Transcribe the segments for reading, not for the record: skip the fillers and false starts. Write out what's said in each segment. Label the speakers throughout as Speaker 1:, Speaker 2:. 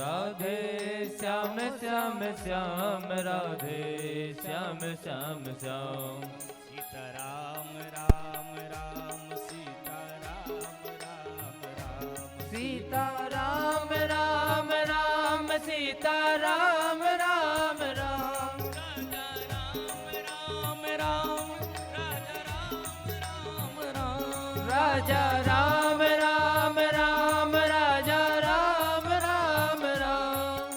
Speaker 1: राधे श्याम श्याम श्याम राधे श्याम श्याम श्याम
Speaker 2: सीताराम राम राम सीताराम राम राम
Speaker 1: सीताराम राम राम सीताराम राम राम
Speaker 2: राजा राम राम राम राजा राम राम
Speaker 1: राजा राम राम राम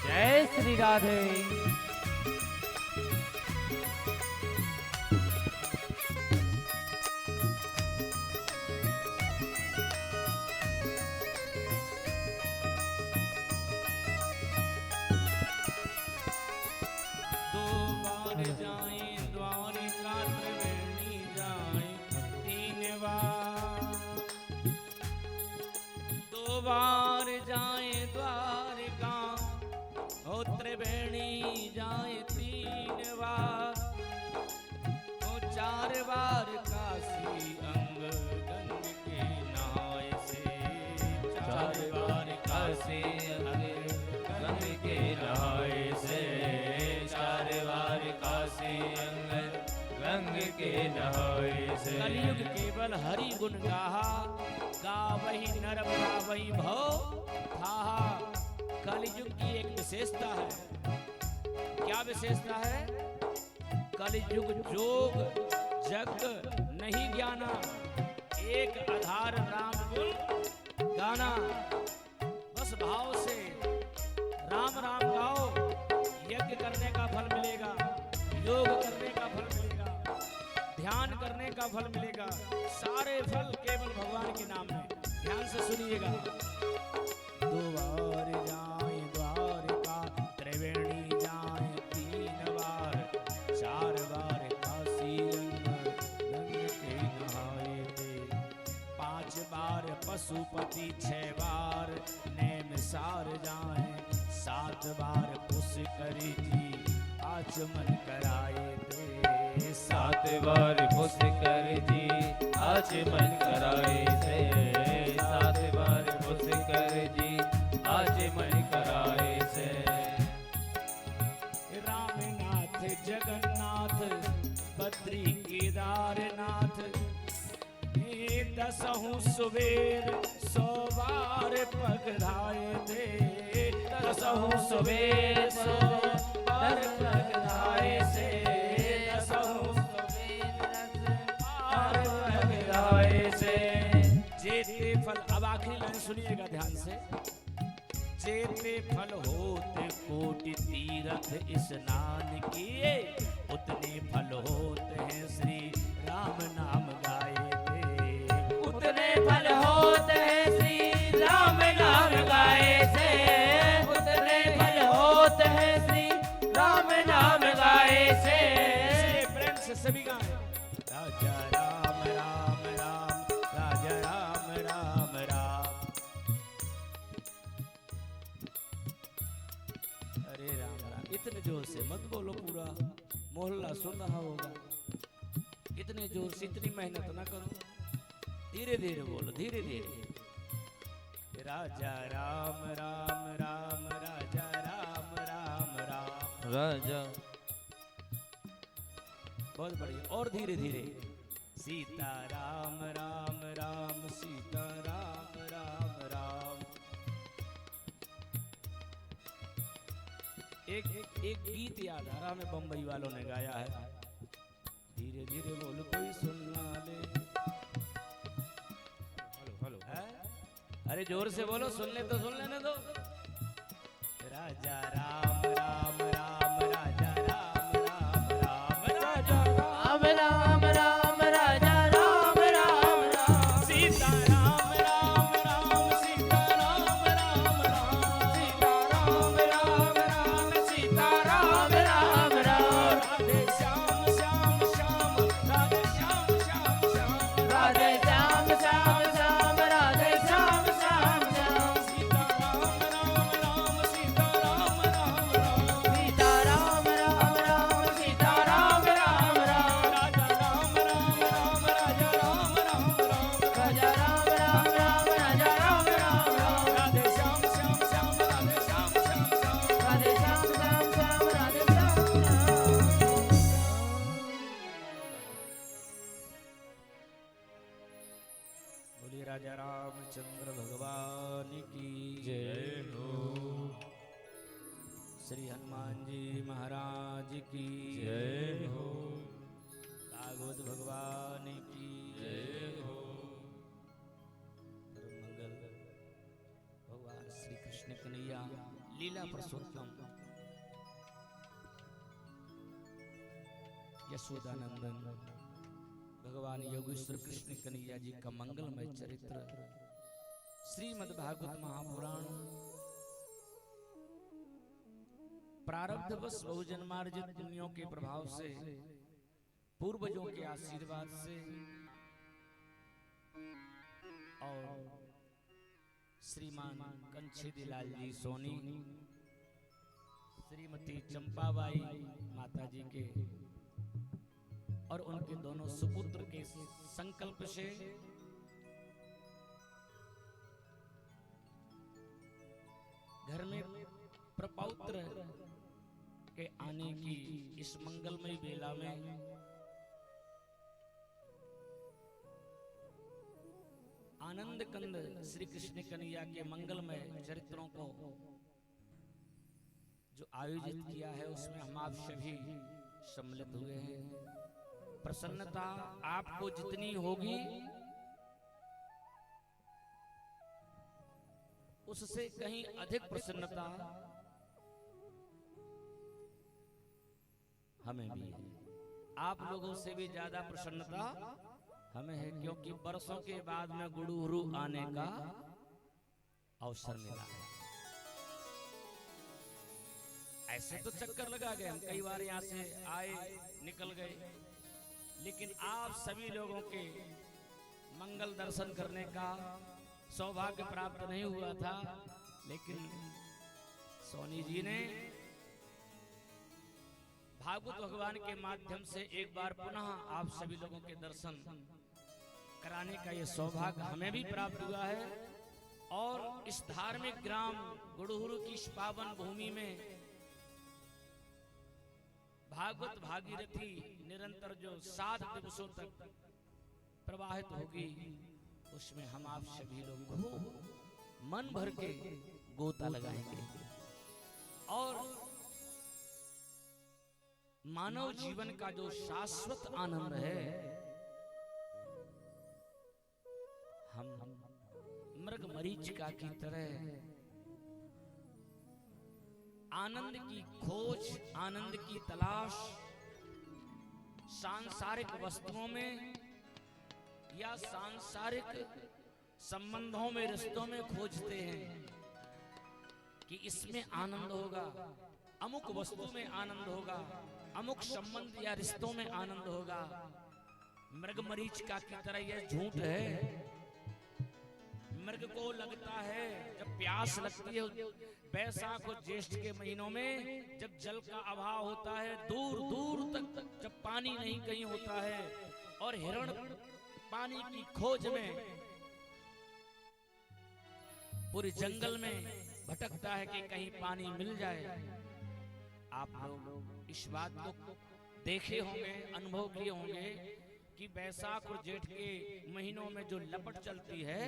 Speaker 1: जय श्री राधे
Speaker 2: जाए द्वारिका त्रिवेणी जाए 3 बार 2 बार जाए द्वारिका ओ त्रिवेणी जाए 3 बार ओ 4 बार काशी अंग गंग के नहाए से 4 बार काशी अंग गंग के नहाए से 4 बार काशी अंग
Speaker 1: गंग के नहाए से
Speaker 2: कलयुग केवल हरि गुण गाहा गावहि नर गावहि भव थाहा। कलयुग की एक विशेषता है। क्या विशेषता है? कलयुग जोग जग नहीं ज्ञाना, एक आधार राम गुण गाना। बस भाव से राम राम गाओ, यज्ञ करने का फल मिलेगा, योग करने का फल मिलेगा, ध्यान करने का फल मिलेगा। सारे फल केवल भगवान के नाम में। ध्यान से सुनिएगा। 2 बार जाए द्वारिका त्रिवेणी जाए 3 बार 4 बार काशी अंग गंग के नहाए थे 5 बार पशुपति 6 बार नेम सार जाए 7 बार पुष्कर जी आचमन कराए थे
Speaker 1: 7 बार पुष्कर जी आचमन कराए थे 7 बार पुष्कर जी आचमन कराए से
Speaker 2: रामनाथ जगन्नाथ बद्री केदारनाथ 10 सुबेर 100 बार पगधाए थे 10 सुबेर 100 बार पगधाए से 10
Speaker 1: आए से
Speaker 2: जेते फल। अब आखिरी लाइन सुनिएगा ध्यान से। जेते फल होते कोटि तीर्थ स्नान किए उतने फल होते हैं श्री राम नाम गाए थे
Speaker 1: उतने फल होते हैं श्री राम नाम गाए से उतने फल होते हैं श्री राम नाम गाए से
Speaker 2: प्रेम से सभी गाएं। राजा राम राम राम राजा राम राम राम। अरे राम राम। इतने जोर से मत बोलो, पूरा मोहल्ला सुन रहा होगा। इतने जोर से इतनी मेहनत ना करो, धीरे धीरे बोलो, धीरे धीरे। राजा राम राम राम राजा राम राम राम।
Speaker 1: राजा
Speaker 2: बहुत बढ़िया। और धीरे धीरे। सीता राम राम राम सीता राम राम राम। एक गीत याद आ रहा हमें, बम्बई वालों ने गाया है। धीरे धीरे बोल कोई सुनना ले। हेलो है? अरे जोर से बोलो, सुन ले तो सुन लेने दो। राजा राम राम राम राजा राम राम राम राजा
Speaker 1: राम राम राम राजा राम राम राम
Speaker 2: सीता राम राम राम सीता राम राम राम सीता राम राम राम सीता राम राम राम। राधे श्याम श्याम श्याम राधे श्याम श्याम श्याम
Speaker 1: राधे श्याम श्याम श्याम राधे श्याम श्याम श्याम
Speaker 2: सीता राम राम राम सीता राम राम राम राजा रामचंद्र भगवान की
Speaker 1: जय हो।
Speaker 2: श्री हनुमान जी महाराज की
Speaker 1: जय हो।
Speaker 2: भागवत भगवान की
Speaker 1: जय हो।
Speaker 2: मंगल भगवान श्री कृष्ण कन्हैया लीला पुरुषोत्तम यशोदानंदन भगवान योगेश्वर कृष्ण कन्हैया जी का मंगलमय चरित्र श्रीमद् भागवत महापुराण प्रारब्धवश बहुजन्मार्जित पुण्यों के प्रभाव से पूर्वजों के आशीर्वाद से और श्रीमान कंछेदीलाल जी सोनी श्रीमती चंपाबाई माता जी के और उनके दोनों सुपुत्र के संकल्प से घर में प्रपौत्र के आने की इस मंगलमय बेला में आनंद कंद श्री कृष्ण कन्हैया के मंगलमय चरित्रों को जो आयोजित किया है उसमें हम आप सभी सम्मिलित हुए हैं। प्रसन्नता आपको जितनी होगी उससे कहीं अधिक प्रसन्नता हमें भी है। आप लोगों से भी ज्यादा प्रसन्नता हमें है, क्योंकि बरसों के बाद में गुरुहुरु आने का अवसर मिला है। ऐसे तो चक्कर लगा गए हम, कई बार यहाँ से आए निकल गए, लेकिन आप सभी लोगों के मंगल दर्शन करने का सौभाग्य प्राप्त नहीं हुआ था। लेकिन सोनी जी ने भागवत भगवान के माध्यम से एक बार पुनः आप सभी लोगों के दर्शन कराने का यह सौभाग्य हमें भी प्राप्त हुआ है। और इस धार्मिक ग्राम गुरुहुरु की इस पावन भूमि में भागवत भागीरथी निरंतर जो 7 दिवसों तक प्रवाहित होगी, उसमें हम आप सभी लोग को मन भर के गोता लगाएंगे और मानव जीवन का जो शाश्वत आनंद है, हम मृग मरीचिका की तरह आनंद की खोज, आनंद की तलाश सांसारिक वस्तुओं में या सांसारिक संबंधों में, रिश्तों में खोजते हैं कि इसमें आनंद होगा, अमुक वस्तु में आनंद होगा, अमुक संबंध या रिश्तों में आनंद होगा। मृग मरीचिका की तरह यह झूठ है। मृग को लगता है जब प्यास लगती है, बैसाख और ज्येष्ठ के महीनों में जब जल का अभाव होता है, दूर दूर तक जब पानी नहीं कहीं होता है और हिरण पानी की खोज में पूरे जंगल में भटकता है कि कहीं पानी मिल जाए। आप लोग इस बात को देखे होंगे, अनुभव किए होंगे कि बैसाख और जेठ के महीनों में जो लपट चलती है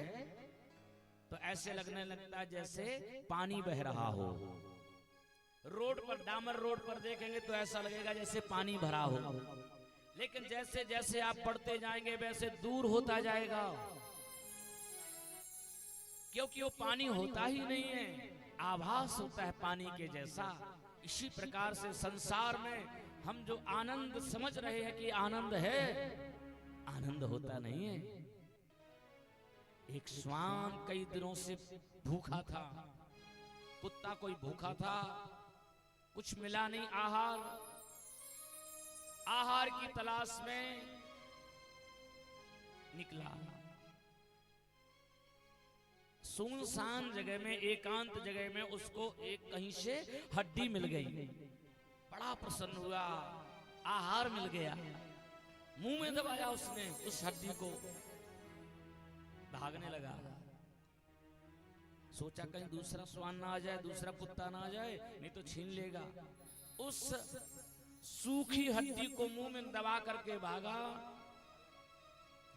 Speaker 2: तो ऐसे लगने लगता है जैसे पानी बह रहा हो। रोड पर, डामर रोड पर देखेंगे तो ऐसा लगेगा जैसे पानी भरा हो, लेकिन जैसे जैसे आप बढ़ते जाएंगे वैसे दूर होता जाएगा, क्योंकि वो पानी होता ही नहीं है, आभास होता है पानी के जैसा। इसी प्रकार से संसार में हम जो आनंद समझ रहे हैं कि आनंद है, आनंद होता नहीं है। एक श्वान कई दिनों से भूखा था, कुत्ता कोई भूखा था, कुछ मिला नहीं आहार, आहार की तलाश में निकला। सुनसान जगह में, एकांत जगह में उसको एक कहीं से हड्डी मिल गई। बड़ा प्रसन्न हुआ, आहार मिल गया, मुंह में दबाया उसने उस हड्डी को, भागने लगा। सोचा कहीं दूसरा श्वान ना आ जाए, दूसरा कुत्ता ना आ जाए, नहीं तो छीन लेगा। उस सूखी हड्डी को मुंह में दबा करके भागा।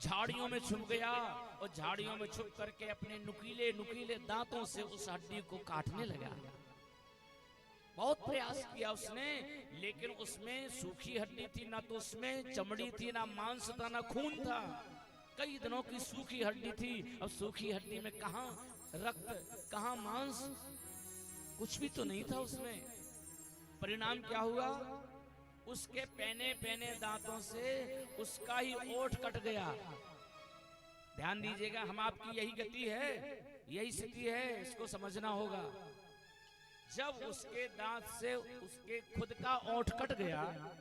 Speaker 2: झाड़ियों में छुप गया और झाड़ियों में छुप करके अपने नुकीले नुकीले दांतों से उस हड्डी को काटने लगा। बहुत प्रयास किया उसने, लेकिन उसमें सूखी हड्डी थी, ना तो उसमें चमड़ी थी, ना मांस था, ना खून था। कई दिनों की सूखी हड्डी थी। अब सूखी हड्डी में कहां रक्त, कहां मांस, कुछ भी तो नहीं था उसमें। परिणाम क्या हुआ? उसके पहने पहने दांतों से उसका ही ओठ कट गया। ध्यान दीजिएगा, हम आपकी यही गति है, यही स्थिति है, इसको समझना होगा। जब उसके दांत से उसके खुद का ओठ कट गया,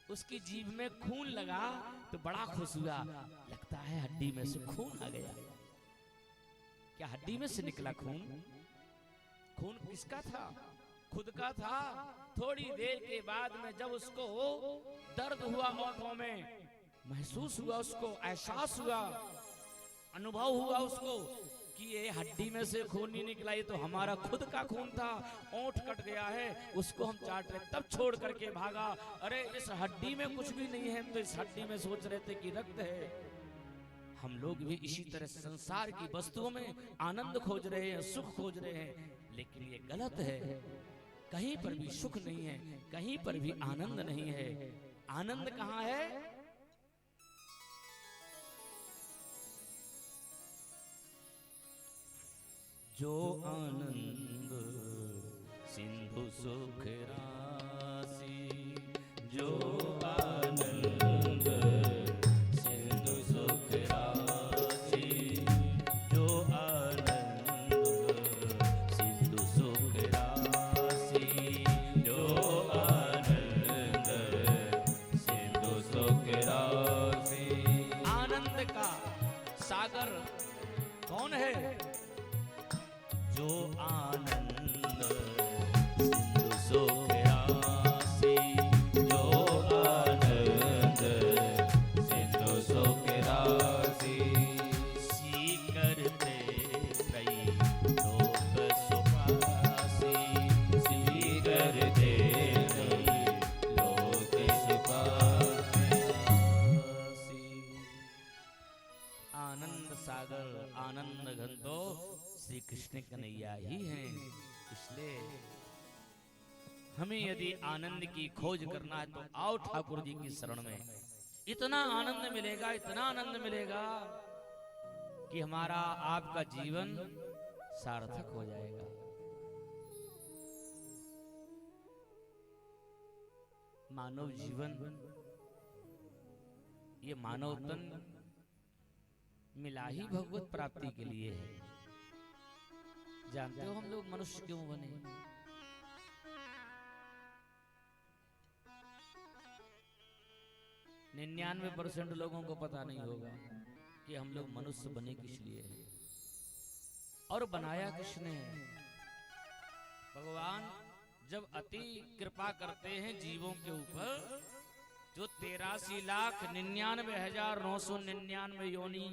Speaker 2: उसकी जीभ में खून लगा तो बड़ा खुश हुआ, लगता है हड्डी में से खून आ गया। क्या हड्डी में से निकला खून? खून किसका था? खुद का था। थोड़ी देर के बाद में जब उसको दर्द हुआ, ओठों में महसूस हुआ, उसको एहसास हुआ, अनुभव हुआ उसको कि ये हड्डी में से खून नहीं निकला, ये तो हमारा खुद का खून था, ओंठ कट गया है, उसको हम चाट रहे। तब छोड़ करके भागा। अरे इस हड्डी में कुछ भी नहीं है, हम तो इस हड्डी में सोच रहे थे कि रक्त है। हम लोग भी इसी तरह संसार की वस्तुओं में आनंद खोज रहे हैं, सुख खोज रहे हैं, लेकिन ये गलत है। कहीं पर भी सुख नहीं है, कहीं पर भी आनंद नहीं है। आनंद कहाँ है? जो आनंद सिंधु सुख राशि, जो आनंद सिंधु सुख राशि, जो आनंद सिंधु सुख राशि, जो आनंद सिंधु सुख राशि। आनंद का सागर कौन है? जो आनंद सिंधु सुख राशि, जो आनंद सिंधु सुख राशि। सीकर ते त्रयी लोक सुखासि, सीकर ते त्रयी लोक सुखासि। आनंद सागर, आनंद घंटो श्री कृष्ण कन्हैया ही हैं। इसलिए हमें यदि आनंद की खोज करना है तो आओ ठाकुर जी की शरण में। इतना आनंद मिलेगा, इतना आनंद मिलेगा कि हमारा आपका जीवन सार्थक हो जाएगा। मानव जीवन, ये मानव तन मिला ही भगवत प्राप्ति के लिए है। जानते हो हम लोग मनुष्य क्यों बने? 99% लोगों को पता नहीं होगा कि हम लोग मनुष्य बने किस लिए हैं और बनाया किसने है। भगवान जब अति कृपा करते हैं जीवों के ऊपर, जो 83,99,999 योनि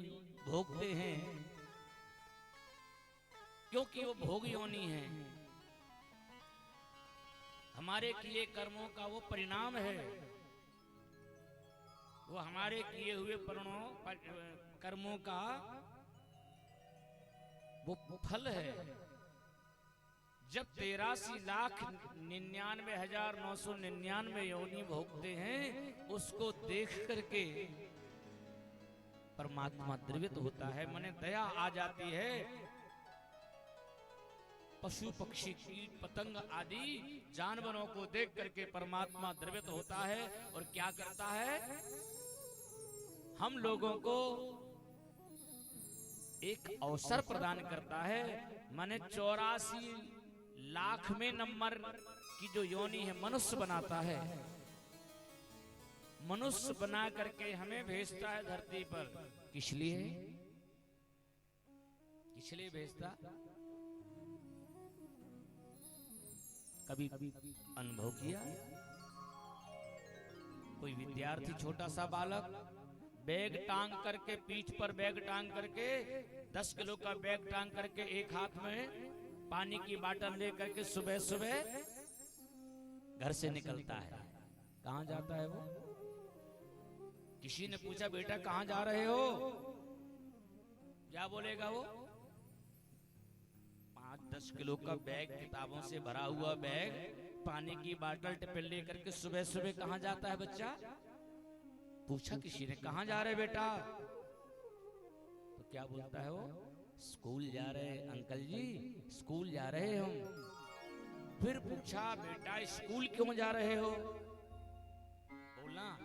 Speaker 2: भोगते हैं, क्योंकि वो भोग योनि है, हमारे किए कर्मों का वो परिणाम है, वो हमारे किए हुए कर्मों का वो फल है। जब 83,99,999 योनि भोगते हैं, उसको देख करके परमात्मा द्रवित होता है, मने दया आ जाती है। पशु पक्षी कीट पतंग आदि जानवरों को देख करके परमात्मा द्रवित होता है और क्या करता है, हम लोगों को एक अवसर प्रदान करता है। माने 84 लाख में नंबर की जो योनि है मनुष्य बनाता है। मनुष्य बना करके हमें भेजता है धरती पर। किस लिए? किस लिए भेजता? कभी अनुभव किया? कोई विद्यार्थी, छोटा सा बालक बैग टांग करके, पीठ पर बैग टांग करके, 10 किलो का बैग टांग करके, एक हाथ में पानी की बाटल लेकर के सुबह सुबह घर से निकलता है। कहां जाता है वो? किसी ने पूछा बेटा कहां जा रहे हो, क्या बोलेगा वो? 5-10 किलो का बैग, किताबों से भरा हुआ बैग, पानी की बोतल टिफिन लेकर के सुबह सुबह कहां जाता है बच्चा? पूछा किसी ने कहां जा रहे बेटा, तो क्या बोलता है वो? स्कूल जा रहे अंकल जी, स्कूल जा रहे हम। फिर पूछा बेटा स्कूल क्यों जा रहे हो, बोलना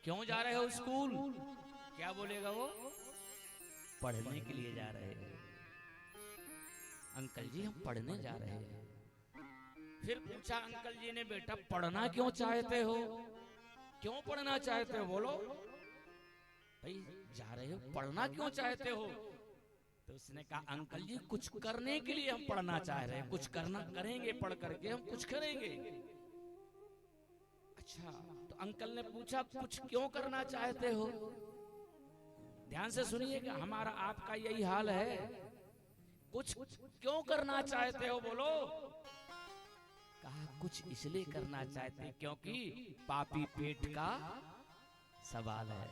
Speaker 2: क्यों जा रहे हो स्कूल, क्या बोलेगा वो? पढ़ने के लिए जा रहे हैं अंकल जी, हम पढ़ने जा रहे हैं। फिर पूछा अंकल जी ने बेटा पढ़ना क्यों चाहते हो, क्यों पढ़ना चाहते हो, बोलो भाई जा रहे हो पढ़ना क्यों चाहते हो? तो उसने कहा अंकल जी कुछ करने के लिए हम पढ़ना चाह रहे हैं, कुछ करना करेंगे, पढ़ करके हम कुछ करेंगे। अच्छा, तो अंकल ने पूछा कुछ क्यों करना चाहते हो? ध्यान से सुनिएगा, हमारा आपका यही हाल है, कुछ क्यों करना चाहते हो बोलो? कहा कुछ इसलिए करना चाहते क्योंकि पापी पेट का सवाल है।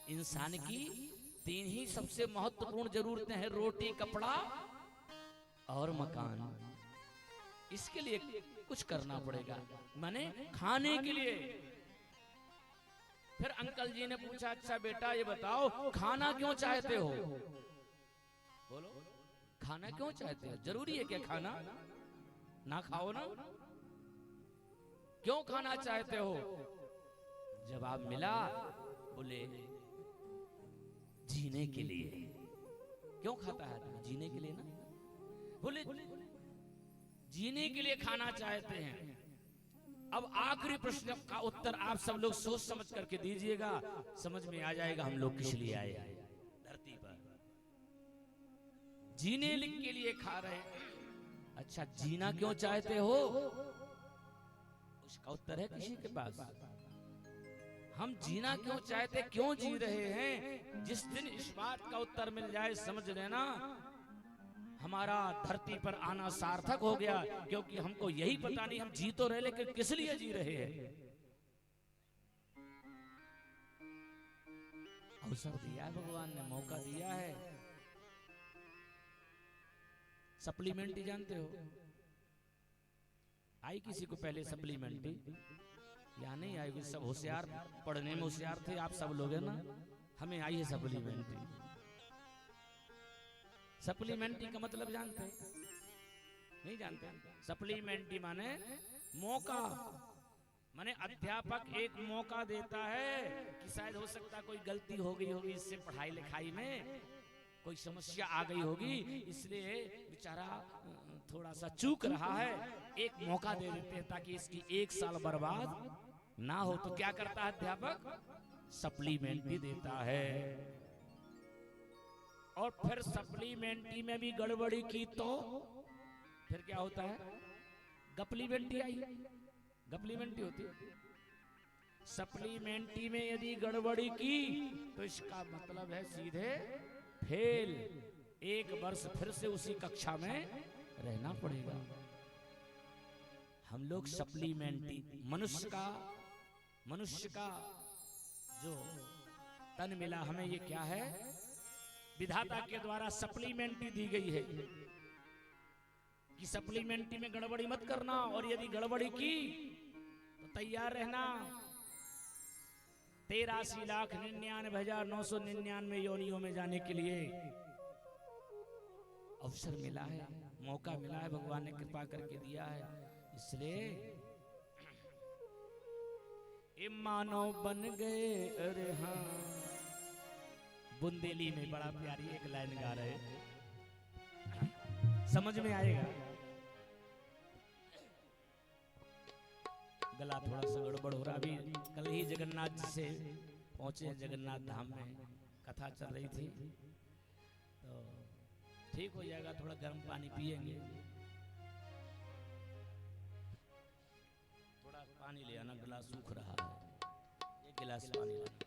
Speaker 2: इंसान की 3 ही सबसे महत्वपूर्ण जरूरतें हैं, रोटी, कपड़ा और मकान। इसके लिए कुछ करना पड़ेगा, माने खाने के लिए। फिर अंकल जी ने पूछा अच्छा बेटा ये बताओ खाना क्यों चाहते हो, बोलो खाना क्यों चाहते हो, जरूरी है क्या खाना, ना खाओ ना, क्यों खाना चाहते हो? जवाब मिला, बोले जीने के लिए। क्यों खाता है आदमी? जीने के लिए ना। बोले जीने के लिए खाना चाहते हैं। अब आखिरी प्रश्न का उत्तर आप सब लोग सोच समझ करके दीजिएगा, समझ में आ जाएगा हम लोग किस लिए आए हैं धरती पर। जीने के लिए खा रहे हैं। अच्छा जीना क्यों चाहते हो, उसका उत्तर है किसी के पास? हम जीना क्यों चाहते, क्यों जी रहे हैं? जिस दिन इस बात का उत्तर मिल जाए समझ लेना हमारा धरती पर आना सार्थक हो गया, क्योंकि हमको यही पता नहीं हम जी तो रहे लेकिन किस लिए जी रहे हैं। अवसर दिया है भगवान ने, मौका दिया है। सप्लीमेंट्री जानते हो? आई किसी को पहले सप्लीमेंट्री? या नहीं आई? सब होशियार, पढ़ने में होशियार थे आप सब लोग है ना, हमें आई है सप्लीमेंट्री। सप्लीमेंट्री का मतलब जानते हैं? नहीं जानते? सप्लीमेंट्री माने मौका, माने अध्यापक एक मौका देता है कि शायद हो सकता कोई गलती हो गई होगी इससे पढ़ाई लिखाई में, कोई समस्या आ गई होगी, इसलिए बेचारा थोड़ा सा चूक रहा है, एक मौका दे देते हैं ताकि इसकी 1 साल बर्बाद ना हो। तो क्या करता है अध्यापक? सप्लीमेंट्री देता है। और फिर सप्लीमेंट्री में भी गड़बड़ी की तो फिर क्या होता है? गप्लीमेंट्री आई, गप्लीमेंट्री होती है। सप्लीमेंट्री में यदि गड़बड़ी की तो इसका मतलब है सीधे फेल, 1 वर्ष फिर से उसी कक्षा में रहना पड़ेगा। हम लोग सप्लीमेंट्री, मनुष्य का जो तन मिला हमें, ये क्या है? विधाता के द्वारा सप्लीमेंट्री दी गई है कि सप्लीमेंट्री में गड़बड़ी मत करना, और यदि गड़बड़ी की तो तैयार रहना। 83,99,999 योनियों में जाने के लिए अवसर मिला है, मौका मिला है, भगवान ने कृपा करके दिया है। इसलिए ये मानव बन गए। अरे हाँ, बुंदेली में बड़ा प्यारी एक लाइन गा रहे, समझ में आएगा। गला थोड़ा सा गड़बड़ हो रहा, अभी कल ही जगन्नाथ जी से पहुंचे, जगन्नाथ धाम में कथा चल रही थी, तो ठीक हो जाएगा। थोड़ा गर्म पानी पिएंगे, थोड़ा पानी ले आना, गला सूख रहा है, एक गिलास पानी लाना।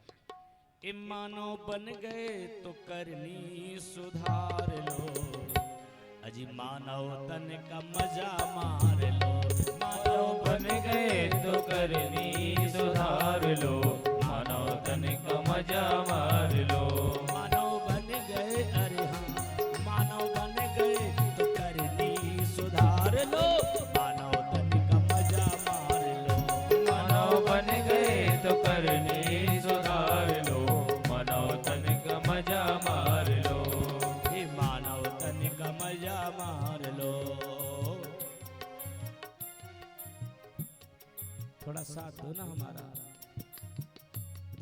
Speaker 2: मानो बन गए तो करनी सुधार लो, अजी मानव तन का मजा मार लो। मानव बन गए तो करनी सुधार लो,
Speaker 1: मजा मार लो।
Speaker 2: मानव बन गए अरे हाँ मानव बन गए तो करनी सुधार लो, मानव तन का मजा मार लो।
Speaker 1: मानव बन गए तो करनी सुधार लो, मानव तन का मजा मार लो।
Speaker 2: हे मानव तन का मजा मार लो। थोड़ा साथ दो ना हमारा,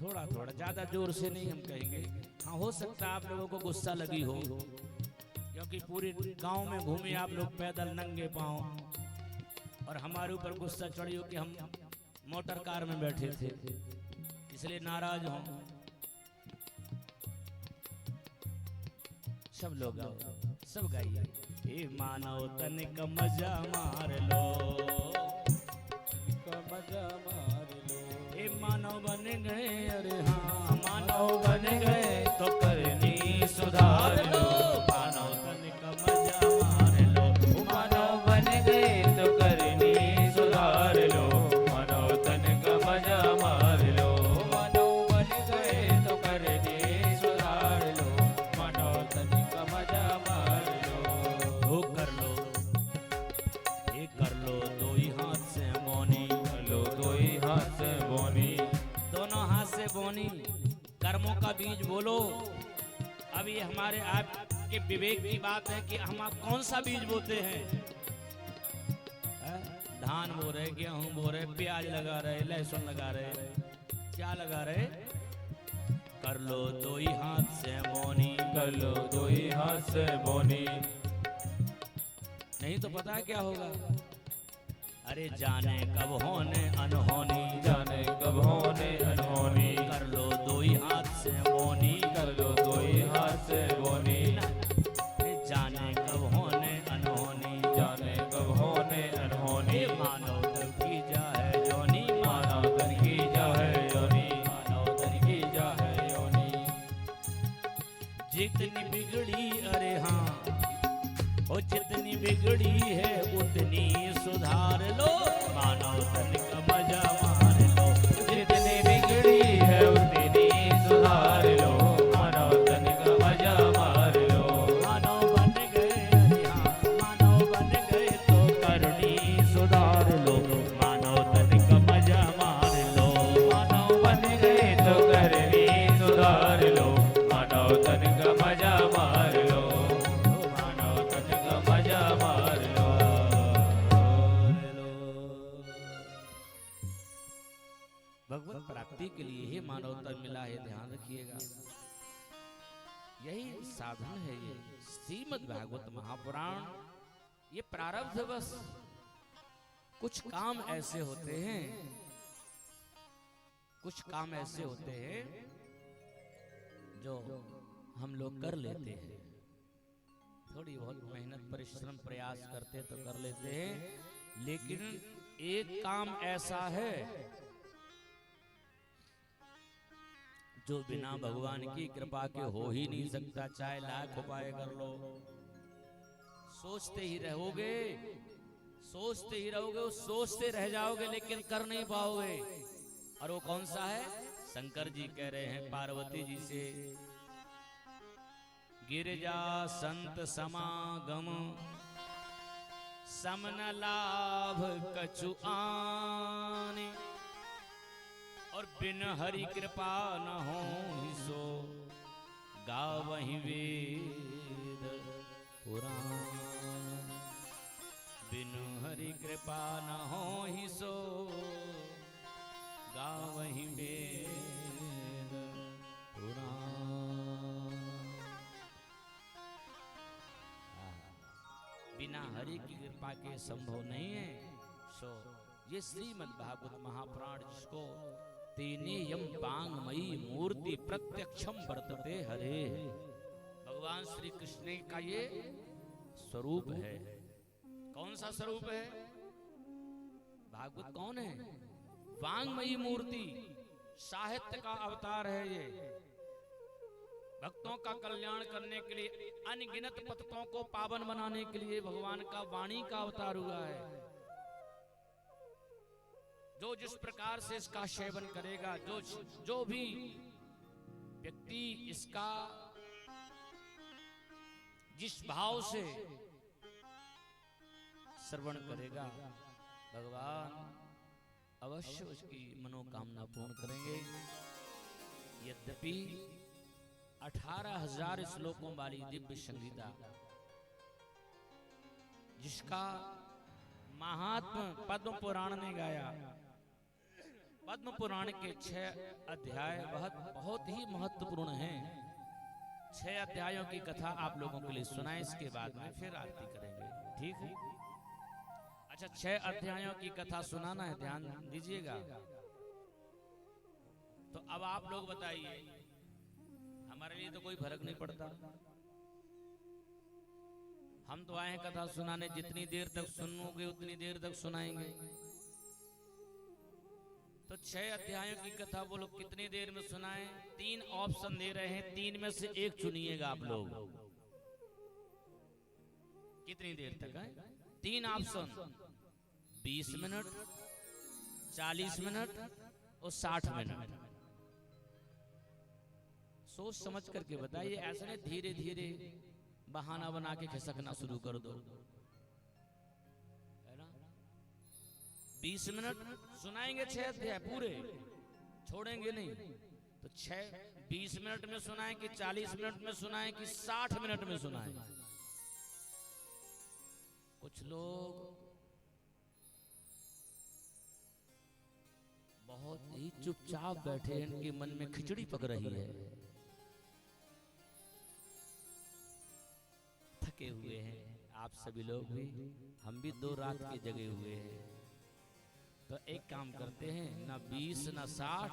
Speaker 2: थोड़ा थोड़ा, ज्यादा जोर से नहीं हम कहेंगे। हाँ हो सकता है आप लोगों को गुस्सा लगी हो, क्योंकि पूरे गांव में घूमे आप लोग पैदल नंगे पांव, और हमारे ऊपर गुस्सा चढ़ी हो कि हम मोटर कार में बैठे थे इसलिए नाराज हो। सब लोग आओ, सब गाइए। हे मानव तन का मजा मार लो, का मजा मार लो। हे मानव बन गए अरे हाँ मानव बन गए
Speaker 1: तो करनी सुधार लो,
Speaker 2: मानव तन का मजा मार लो।
Speaker 1: मानव बन गए तो करनी सुधार लो, मानव तन का मजा मार लो। मानव बन गए तो करनी सुधार लो, मानव तन का मजा मार लो।
Speaker 2: वो कर लो, ये कर लो दो ही हाथ से मौनी,
Speaker 1: लो दो ही हाथ से बोनी,
Speaker 2: दोनों हाथ से बोनी। कर्मों का बीज बोलो। अब ये हमारे आपके विवेक की बात है कि हम आप कौन सा बीज बोते हैं? धान बो रहे, गेहूं बो रहे, प्याज लगा रहे, लहसुन लगा रहे, क्या लगा रहे? कर लो दो ही हाथ से बोनी,
Speaker 1: कर लो दो ही हाथ से बोनी।
Speaker 2: नहीं तो पता है क्या होगा? अरे जाने कब होने अनहोनी,
Speaker 1: जाने कब होने अनहोनी।
Speaker 2: कर लो दो ही हाथ से बोनी,
Speaker 1: कर लो दो ही हाथ से बोनी।
Speaker 2: अरे जाने कब होने अनहोनी,
Speaker 1: जाने कब होने अनहोनी।
Speaker 2: मानव तन की जा है जोनी,
Speaker 1: मानव तन की जा है योनी, मानव तन की जा है योनी।
Speaker 2: जितनी बिगड़ी अरे हाँ ओ जितनी बिगड़ी है उतनी सुधार लो, मानव तन का मजा मार लो।
Speaker 1: जितनी बिगड़ी है उतनी सुधार लो, मानव तन का मजा मार लो।
Speaker 2: मानव बन गए अरे हाँ मानव बन गए तो करनी सुधार लो, मानव तन का मजा मार लो।
Speaker 1: मानव बन गए तो करनी सुधार लो, मानव तन का मजा मार लो, मानव तन का मजा मार लो।
Speaker 2: भगवत प्राप्ति के लिए ही मानव तन मिला है, ध्यान रखिएगा। यही साधन है ये श्रीमद् भागवत महापुराण। ये प्रारब्ध बस कुछ काम ऐसे होते हैं, कुछ काम ऐसे होते हैं जो हम लोग कर लेते हैं, थोड़ी बहुत मेहनत परिश्रम प्रयास करते तो कर लेते हैं, लेकिन एक काम ऐसा है जो बिना भगवान की कृपा के हो ही नहीं सकता। चाहे लाख उपाय कर लो, सोचते ही रहोगे, सोचते ही रहोगे, सोचते रह जाओगे लेकिन कर नहीं पाओगे। और वो कौन सा है? शंकर जी कह रहे हैं पार्वती जी से, गिरजा संत समागम समन लाभ कछु आने, और बिन हरि कृपा न हो सो गावहि वेद पुराण। बिन हरि कृपा न हो सो गावहि वेद पुराण। बिना हरि की कृपा के संभव नहीं है। सो ये श्रीमद् भागवत महापुराण जिसको तेनेयम पांगमयी मूर्ति प्रत्यक्षम वर्तते हरे, भगवान श्री कृष्ण का ये स्वरूप है। कौन सा स्वरूप है? भागवत कौन है? वांगमयी मूर्ति, साहित्य का अवतार है ये। भक्तों का कल्याण करने के लिए, अनगिनत पतितों को पावन बनाने के लिए भगवान का वाणी का अवतार हुआ है। जो जिस प्रकार से इसका सेवन करेगा, जो भी व्यक्ति इसका जिस भाव से श्रवण करेगा भगवान अवश्य उसकी मनोकामना पूर्ण करेंगे। यद्यपि 18,000 श्लोकों वाली दिव्य संगीता जिसका महात्मा पद्म पुराण ने गाया, पद्म पुराण के 6 अध्याय बहुत ही महत्वपूर्ण हैं। 6 अध्यायों की कथा आप लोगों के लिए सुनाए, इसके बाद में फिर आरती करेंगे, ठीक है? अच्छा, 6 अध्यायों की कथा सुनाना है, ध्यान दीजिएगा। तो अब आप लोग बताइए, हमारे लिए तो कोई फर्क नहीं पड़ता, हम तो आए हैं कथा सुनाने, जितनी देर तक सुनोगे उतनी देर तक सुनाएंगे। तो 6 अध्यायों की कथा बोलो कितनी देर में सुनाएं? 3 ऑप्शन दे रहे हैं, 3 में से एक चुनिएगा आप लोग। कितनी देर तक है? 3 ऑप्शन, 20 मिनट, 40 मिनट और 60 मिनट। सोच समझ करके बताइए, ऐसा नहीं धीरे धीरे बहाना बना के खिसकना शुरू कर दो, है ना? 20 मिनट सुनाएंगे 6 अध्याय पूरे, छोड़ेंगे नहीं। तो 20 मिनट में सुनाएं कि 40 मिनट में सुनाएं कि 60 मिनट में सुनाएं? कुछ लोग बहुत ही चुपचाप बैठे हैं, इनके मन में खिचड़ी पक रही है, थके हुए हैं। आप सभी लोग भी, हम भी 2 रात के जगे हुए हैं। तो एक काम करते हैं, ना 20 ना 60,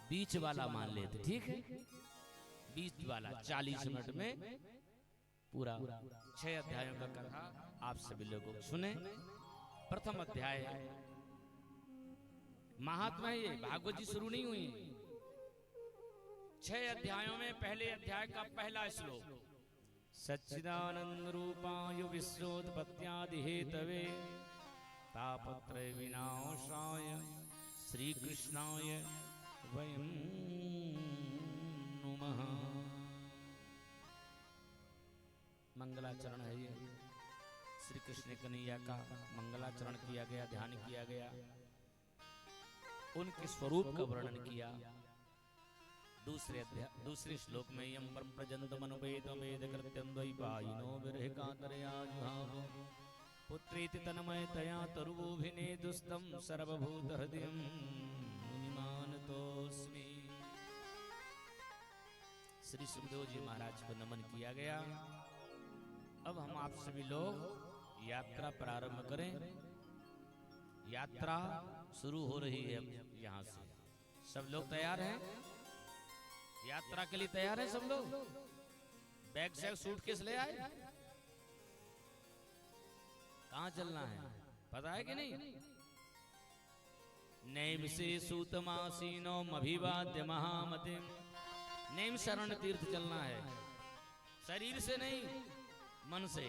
Speaker 2: बीच वाला मान लेते, ठीक है? बीच वाला 40 मिनट में पूरा 6 अध्यायों का कथा आप सभी लोगों सुने। प्रथम अध्याय महात्मा, ये भागवत जी शुरू नहीं हुई। 6 अध्यायों में पहले अध्याय का पहला श्लोक, सच्चिदानंद रूपाय विश्वोत्पत्त्यादि हेतवे तापत्रय विनाशाय श्री कृष्णाय वयं नुमः। मंगलाचरण है ये, श्री कृष्ण कन्हैया का मंगलाचरण किया गया, ध्यान किया गया, उनके स्वरूप का वर्णन किया। दूसरे श्लोक में यम प्रजंत मनुवेद वेद कृत्यं द्वैपायनो विरहकातरया जुहाव पुत्रेति तन्मयतया तरुवोभिनेदुस्तं सर्वभूतहृदयं मुनिमानतोऽस्मि। श्री सुखदेव जी महाराज को नमन किया गया। अब हम आप सभी लोग यात्रा प्रारंभ करें। यात्रा शुरू हो रही है यहाँ से। सब लोग तैयार हैं? यात्रा के लिए तैयार हैं सब लोग? बैग शैग सूटकेस ले आए? कहाँ चलना है पता है कि नहीं? नैम से सूतमासीनो अभिवाद्य महामतिम। नैम शरण तीर्थ चलना है, शरीर से नहीं, मन से।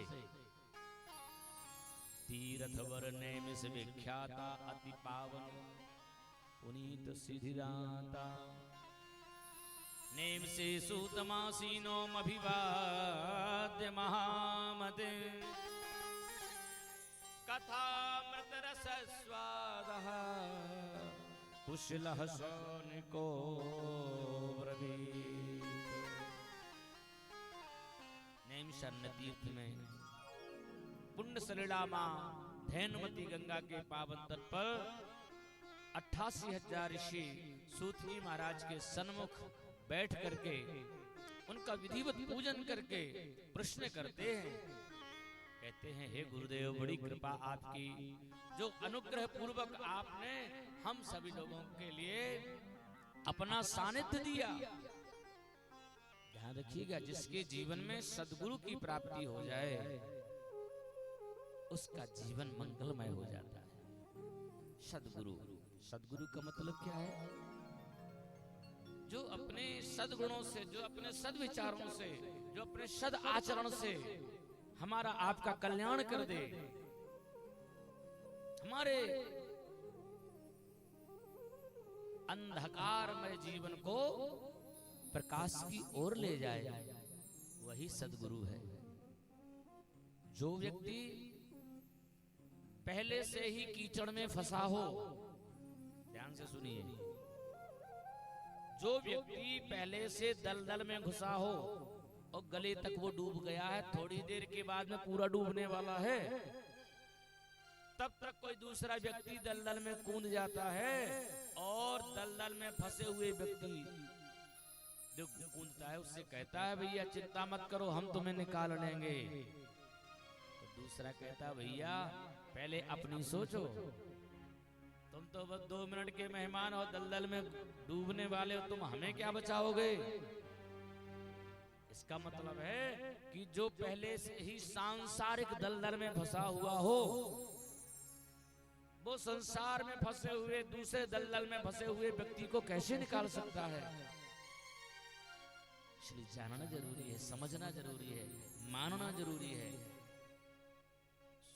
Speaker 2: तीर्थवर नैम से विख्याता अति पावन पुनीत सिद्धिदाता। नेम से सूतमासीनो अभिवाद्य महामते। कथामृत रस स्वादः कुशलः शौनिको ब्रवीत। नेम शरण तीर्थ में पुण्य सलिला मां धैनुमती गंगा के पावन तट पर 88,000 ऋषि सूत जी महाराज के सन्मुख बैठ करके उनका विधिवत पूजन करके प्रश्न करते हैं। कहते हैं, हे गुरुदेव, बड़ी कृपा आपकी, जो अनुग्रह पूर्वक आपने हम सभी लोगों के लिए अपना सानिध्य दिया। ध्यान रखिएगा, जिसके जीवन में सद्गुरु की प्राप्ति हो जाए उसका जीवन मंगलमय हो जाता है। सद्गुरु, सद्गुरु का मतलब क्या है? जो अपने सद्गुणों से, जो अपने सद्विचारों से, जो अपने सद आचरण से हमारा आपका कल्याण कर दे, हमारे अंधकारमय जीवन को प्रकाश की ओर ले जाए, वही सद्गुरु है। जो व्यक्ति पहले से ही कीचड़ में फंसा हो, ध्यान से सुनिए, जो व्यक्ति पहले से दलदल में घुसा हो और गले तक वो डूब गया है, थोड़ी देर के बाद में पूरा डूबने वाला है, तब तक कोई दूसरा व्यक्ति दलदल में कूद जाता है और दलदल में फंसे हुए व्यक्ति जो कूदता है उससे कहता है भैया चिंता मत करो, हम तुम्हें निकाल लेंगे। तो दूसरा कहता है भैया पहले अपनी सोचो, तुम तो बस 2 मिनट के मेहमान हो, दलदल में डूबने वाले हो, तुम हमें क्या बचाओगे। इसका मतलब है कि जो पहले से ही सांसारिक दलदल में फंसा हुआ हो, वो संसार में फंसे हुए दूसरे दलदल में फंसे हुए व्यक्ति को कैसे निकाल सकता है। इसलिए जानना जरूरी है, समझना जरूरी है, मानना जरूरी है।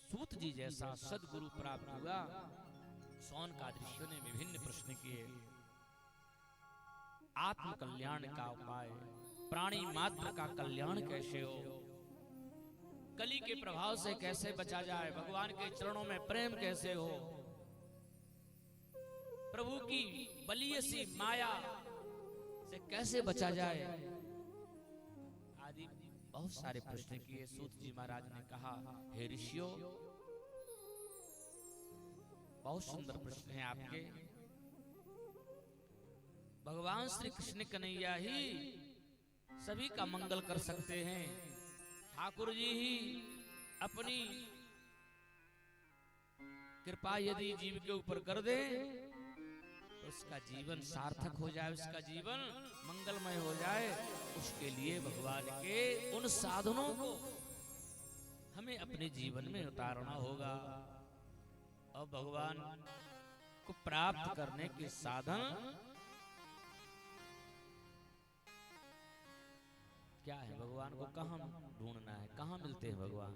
Speaker 2: सूत जी जैसा सदगुरु प्राप्त हुआ। शौनकादिक ने विभिन्न प्रश्न किए। आत्म कल्याण का उपाय, प्राणी मात्र का कल्याण कैसे हो, कली के प्रभाव से कैसे बचा जाए, भगवान के चरणों में प्रेम कैसे हो, प्रभु की बलीय सी माया से कैसे बचा जाए, आदि बहुत सारे प्रश्न किए। सूत जी महाराज ने कहा, हे ऋषियों, बहुत सुंदर प्रश्न है आपके। भगवान श्री कृष्ण कन्हैया ही सभी का मंगल कर सकते हैं। ठाकुर जी ही अपनी कृपा यदि जीव के ऊपर कर दे तो उसका जीवन सार्थक हो जाए, उसका जीवन मंगलमय हो जाए। उसके लिए भगवान के उन साधनों को हमें अपने जीवन में उतारना होगा। और भगवान को प्राप्त करने के साधन क्या है, भगवान को कहाँ ढूंढना है, कहाँ मिलते हैं भगवान।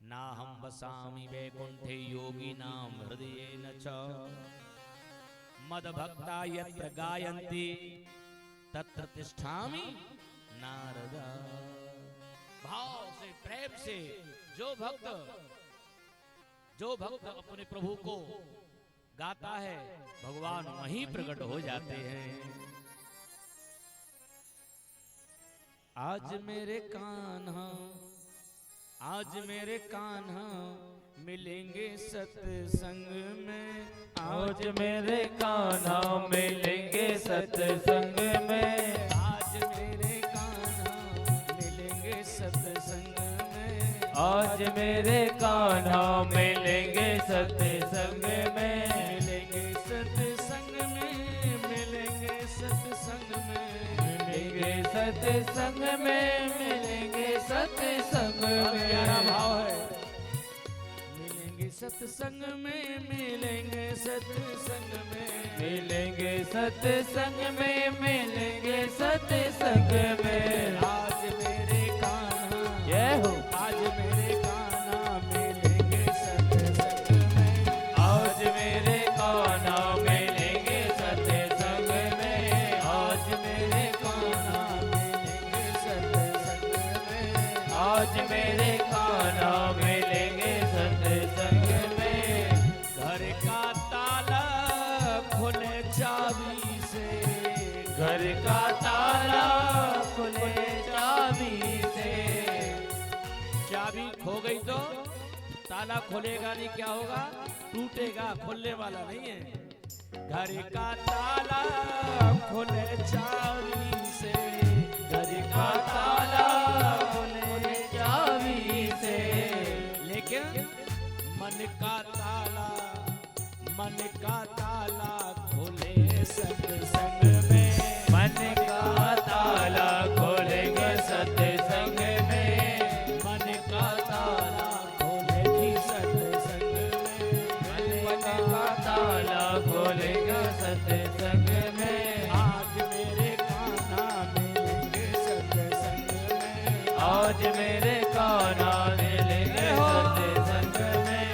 Speaker 2: ना हम बसामि वैकुंठे योगी नाम हृदय न च मद भक्ता यत्र गायन्ति तत्र तिष्ठामि नारदा। भाव से, प्रेम से जो भक्त अपने प्रभु को गाता है, भगवान वहीं प्रकट हो जाते हैं। आज मेरे कान्हा, आज मेरे कान्हा मिलेंगे सत्संग में,
Speaker 1: आज मेरे कान्हा मिलेंगे सत्संग में,
Speaker 2: आज मेरे कान्हा मिलेंगे सत्संग में,
Speaker 1: आज मेरे कान्हा मिलेंगे सत्संग में,
Speaker 2: मिलेंगे सत्संग में, मिलेंगे सत्संग में,
Speaker 1: मिलेंगे सत्संग में, मिलेंगे सत्संग में।
Speaker 2: प्यारा भाव है। मिलेंगे सत्संग में, मिलेंगे सत्संग में,
Speaker 1: मिलेंगे सत्संग में, मिलेंगे सत्संग में।
Speaker 2: आज मेरे कान्हा,
Speaker 1: जय हो।
Speaker 2: आज मेरे कान्हा मिलेंगे सत्संग में,
Speaker 1: आज मेरे कान्हा मिलेंगे सत्संग में,
Speaker 2: आज मेरे कान्हा मिलेंगे सत्संग में,
Speaker 1: आज मेरे कान्हा मिलेंगे सत्संग में।
Speaker 2: घर का ताला खुले चाबी से,
Speaker 1: घर का ताला खुले चाबी से,
Speaker 2: चाबी खो गई तो ताला खोलेगा नहीं, क्या होगा, टूटेगा, खुलने वाला नहीं है। घर का ताला खुले चाबी से,
Speaker 1: घर का ताला खुले चाबी से,
Speaker 2: लेकिन मन का ताला, मन का ताला खुले सत्संग में,
Speaker 1: मन का ताला खोलेंगे सत्संग में,
Speaker 2: मन का ताला खोलेगी सत्संग में,
Speaker 1: मन का ताला खोलेगा सत्संग में।
Speaker 2: आज मेरे कान्हा मिलेंगे सत्संग में,
Speaker 1: आज मेरे कान्हा मिलेंगे सत्संग में।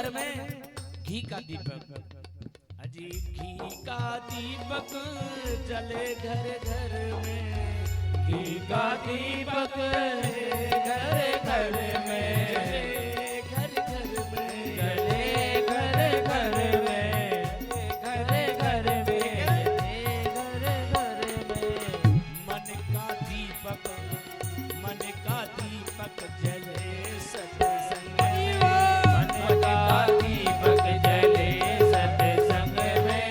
Speaker 2: घर में घी का दीपक, अजी घी का दीपक जले घर घर में,
Speaker 1: घी का दीपक घर घर में,
Speaker 2: घर घर में,
Speaker 1: जले घर घर में, घर घर में, घर घर में।
Speaker 2: मन का दीपक, मन का दीपक जले सत्संग में,
Speaker 1: मन का दीपक जले सत्संग में।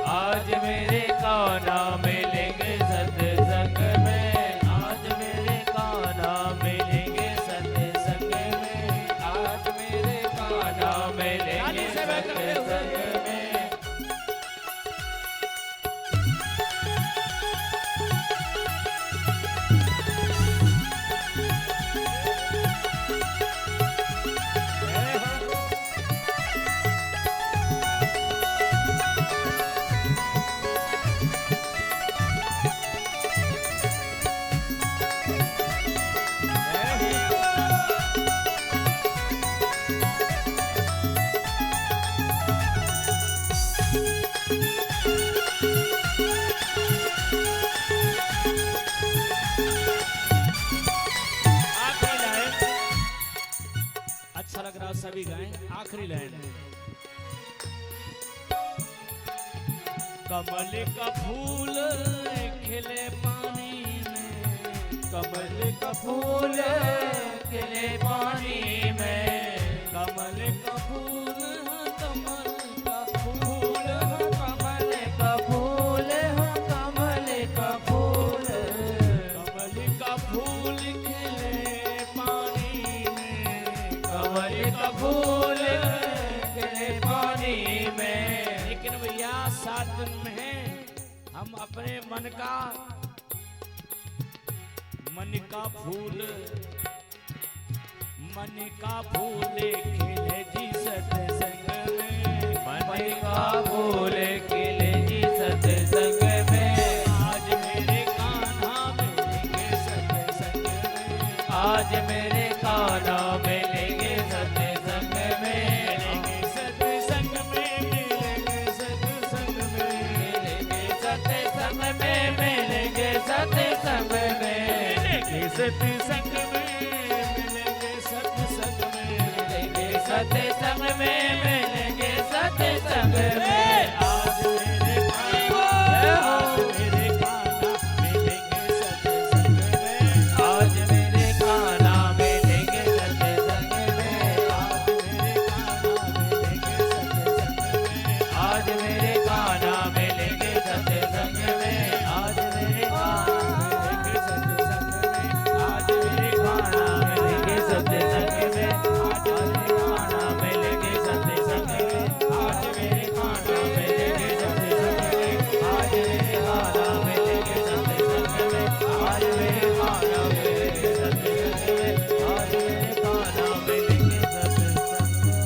Speaker 2: आज मेरे कान्हा मिलेंगे सत्संग में,
Speaker 1: आज मेरे कान्हा मिलेंगे सत्संग में, आज मेरे कान्हा मिलेंगे सत्संग में, आज मेरे कान्हा मिलेंगे सत्संग में।
Speaker 2: आखिरी लाइन अच्छा लग रहा, सभी गाएं। आखिरी लाइन, कमल का फूल खिले पानी में,
Speaker 1: कमल का फूल खिले पानी में,
Speaker 2: कमल का फूल, कमल का फूल,
Speaker 1: कमल का फूल, कमल का फूल,
Speaker 2: कमल का फूल खिले पानी में,
Speaker 1: कमल का फूल खिले पानी में।
Speaker 2: लेकिन भैया 7 दिन में हम अपने मन का फूल, मन का फूल खिले जी सत्संग में,
Speaker 1: मन का फूल खिले जी सत्संग में।
Speaker 2: आज मेरे कान्हा मिलेंगे सत्संग में,
Speaker 1: आज मेरे कान्हा मिलेंगे सत्संग में,
Speaker 2: मिलेंगे सत्संग में, मिलेंगे सत्संग में,
Speaker 1: मिलेंगे सत्संग में, मिलेंगे सत्संग में,
Speaker 2: मिलेंगे सत्संग में, मिलेंगे सत्संग में,
Speaker 1: मिलेंगे सत्संग में, मिलेंगे सत्संग में।
Speaker 2: आज मेरे कान्हा, आज मेरे कान्हा मिलेंगे सत्संग में,
Speaker 1: आज मेरे कान्हा मिलेंगे सत्संग में,
Speaker 2: आज मेरे कान्हा मिलेंगे सत्संग में,
Speaker 1: आज मेरे कान्हा मिलेंगे सत्संग में,
Speaker 2: आज मेरे कान्हा
Speaker 1: मिलेंगे
Speaker 2: मिलेंगे
Speaker 1: सत्संग में,
Speaker 2: आज मेरे कान्हा मिलेंगे सत्संग में,
Speaker 1: आज मेरे कान्हा मिलेंगे सत्संग में, आज मेरे कान्हा मिलेंगे सत्संग में, आज मेरे कान्हा मिलेंगे सत्संग में, आज मेरे कान्हा मिलेंगे सत्संग में।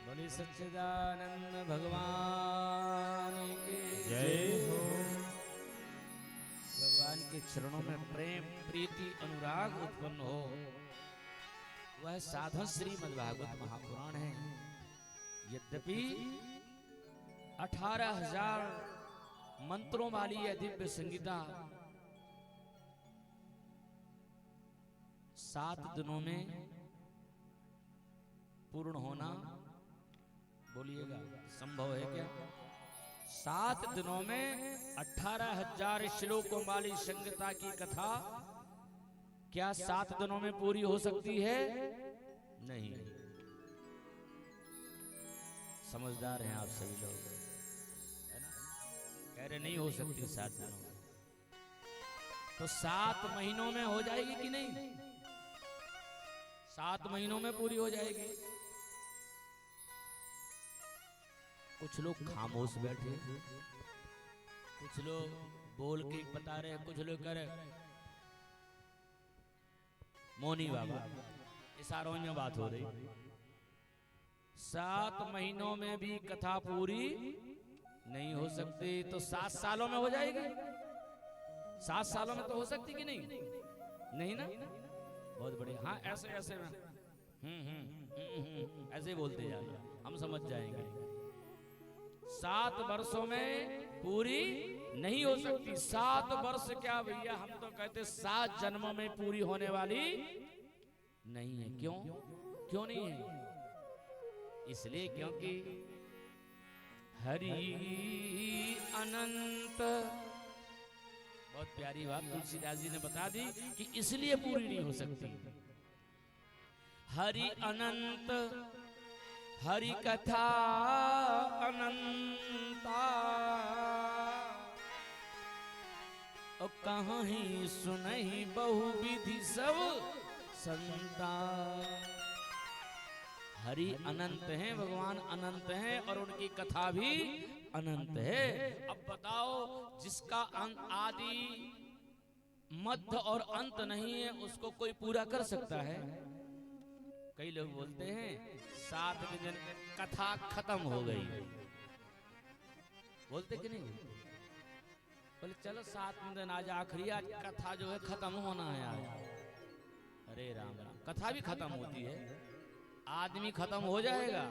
Speaker 2: बोले सच्चिदानंद भगवान की
Speaker 1: जय हो।
Speaker 2: भगवान के चरणों में प्रेम प्रीति अनुराग उत्पन्न हो, वह साधन श्रीमद् भागवत महापुराण है। यद्यपि 18,000 मंत्रों वाली यह दिव्य संगीता 7 दिनों में पूर्ण होना, बोलिएगा संभव है क्या? 7 दिनों में 18,000 श्लोकों वाली संगीता की कथा क्या 7 दिनों में पूरी हो सकती है? नहीं। समझदार हैं आप सभी लोग, है ना? कह रहे नहीं हो सकती 7 दिनों में, तो 7 महीनों में हो जाएगी कि नहीं? 7 महीनों में पूरी हो जाएगी। कुछ लोग खामोश बैठे, कुछ लोग बोल के बता रहे, कुछ लोग कह रहे मौनी बाबा, इशारों में बात हो रही। 7 महीनों में भी कथा पूरी नहीं हो सकती, तो 7 सालों में हो जाएगी? 7 सालों में तो हो सकती कि नहीं? नहीं ना? बहुत बढ़िया। हाँ ऐसे ऐसे में ऐसे बोलते जाइए, हम समझ जाएंगे। 7 वर्षों में पूरी नहीं हो सकती। 7 वर्ष क्या भैया, हम तो कहते 7 जन्मों में पूरी होने वाली नहीं है। क्यों? क्यों नहीं है? इसलिए क्योंकि हरि अनंत। बहुत प्यारी बात तुलसीदास जी ने बता दी कि इसलिए पूरी नहीं हो सकती। हरि अनंत, हरि कथा अनंता, और कहाँ ही सुनहि बहुविधि सब संता। हरि अनंत हैं, भगवान अनंत हैं और उनकी कथा भी अनंत है। अब बताओ, जिसका आदि मध्य और अंत नहीं है उसको कोई पूरा कर सकता है? कई लोग बोलते हैं 7वें दिन कथा खत्म हो गई, बोलते कि नहीं? बोले चलो 7वें दिन आज आखिरी, आज कथा जो है खत्म होना है आज। अरे राम राम, कथा भी खत्म होती है, आदमी खत्म हो जाएगा,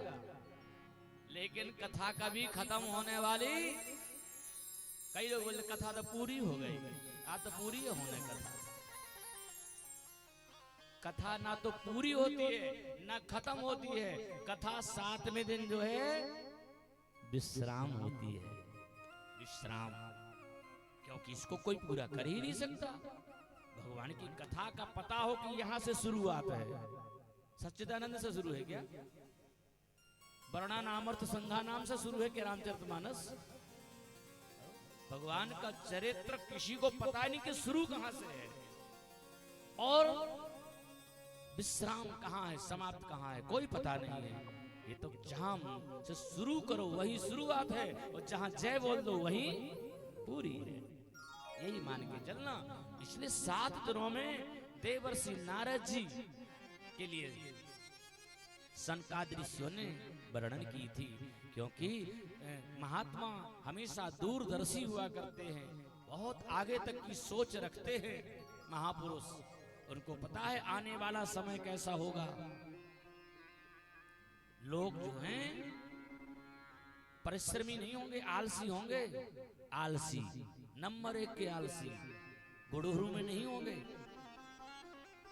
Speaker 2: लेकिन कथा कभी खत्म होने वाली। कई लोग बोले कथा तो पूरी हो गई, आज तो पूरी है होने कथा। कथा ना तो पूरी होती है ना खत्म होती है। कथा 7वें दिन जो है विश्राम होती है, विश्राम। क्योंकि इसको कोई पूरा कर ही नहीं सकता। भगवान की कथा का पता हो कि यहां से शुरुआत है। सच्चिदानंद से शुरू है क्या? वर्णा नामर्थ संघा नाम से शुरू है क्या रामचरितमानस? भगवान का चरित्र किसी को पता नहीं कि शुरू कहां से है और विश्राम कहां है, समाप्त कहां है, कोई पता नहीं है। ये तो जहां से शुरू करो वही शुरुआत है और जहां जय बोल दो वही पूरी है। यही मान के चलना। इसलिए 7 दिनों में देवर्षि नारद जी के लिए सनकादि ऋषियों ने वर्णन की थी। क्योंकि महात्मा हमेशा दूरदर्शी हुआ करते हैं, बहुत आगे तक की सोच रखते हैं महापुरुष। उनको पता है आने वाला समय कैसा होगा। लोग जो हैं परिश्रमी नहीं होंगे, आलसी होंगे। आलसी नंबर 1 के आलसी गुड़हरू में नहीं होंगे,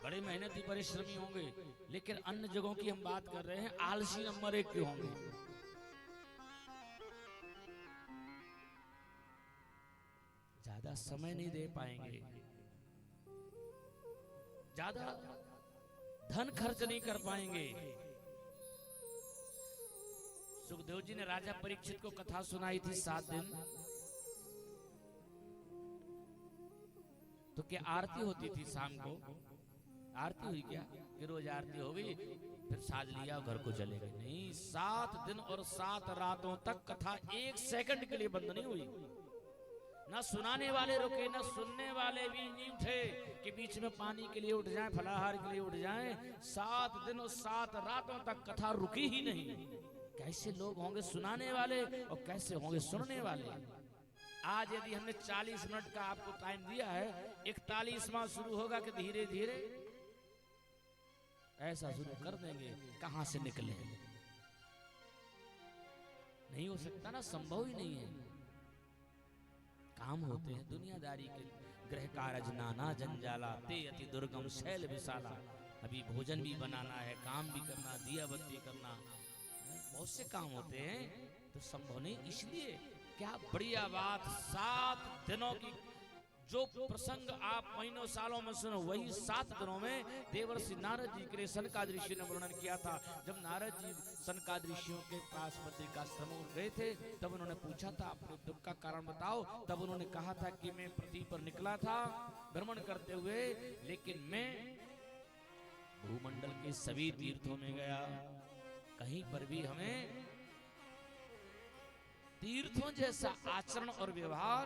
Speaker 2: बड़े मेहनती परिश्रमी होंगे। लेकिन अन्य जगहों की हम बात कर रहे हैं, आलसी नंबर 1 के होंगे। ज्यादा समय नहीं दे पाएंगे, ज्यादा धन खर्च नहीं कर पाएंगे। सुखदेव जी ने राजा परीक्षित को कथा सुनाई थी 7 दिन। तो क्या आरती होती थी शाम को? आरती हुई क्या? कि रोज आरती हो गई फिर साज लिया घर को चले गए? नहीं, 7 दिन और 7 रातों तक कथा 1 सेकंड के लिए बंद नहीं हुई। ना सुनाने वाले रुके, ना सुनने वाले भी नहीं उठे कि बीच में पानी के लिए उठ जाएं, फलाहार के लिए उठ जाएं। 7 दिन और 7 रातों तक कथा रुकी ही नहीं। कैसे लोग होंगे सुनाने वाले और कैसे होंगे सुनने वाले। आज यदि हमने 40 मिनट का आपको टाइम दिया है, 41वां शुरू होगा कि धीरे धीरे ऐसा शुरू कर देंगे, कहां से निकले? नहीं हो सकता ना, संभव ही नहीं है। काम होते हैं दुनियादारी के, गृह कारज नाना जंजाला, ते अति दुर्गम शैल विशाला। अभी भोजन भी बनाना है, काम भी करना, दिया बत्ती करना, बहुत से काम होते हैं, तो संभव नहीं। इसलिए क्या बढ़िया बात, 7 दिनों की जो प्रसंग आप महीनों सालों में सुनो, वही 7 दिनों में देवर्षि नारद जी के लिए सनकादि ऋषि ने वर्णन किया था। जब नारद जी सनकादि ऋषियों के पास बद्रिकाश्रम गए थे, तब उन्होंने पूछा था अपने दुख का कारण बताओ। तब उन्होंने कहा था कि मैं पृथ्वी पर निकला था भ्रमण करते हुए, लेकिन मैं भूमंडल के सभी तीर्थों में गया, कहीं पर भी हमें तीर्थों जैसा आचरण और व्यवहार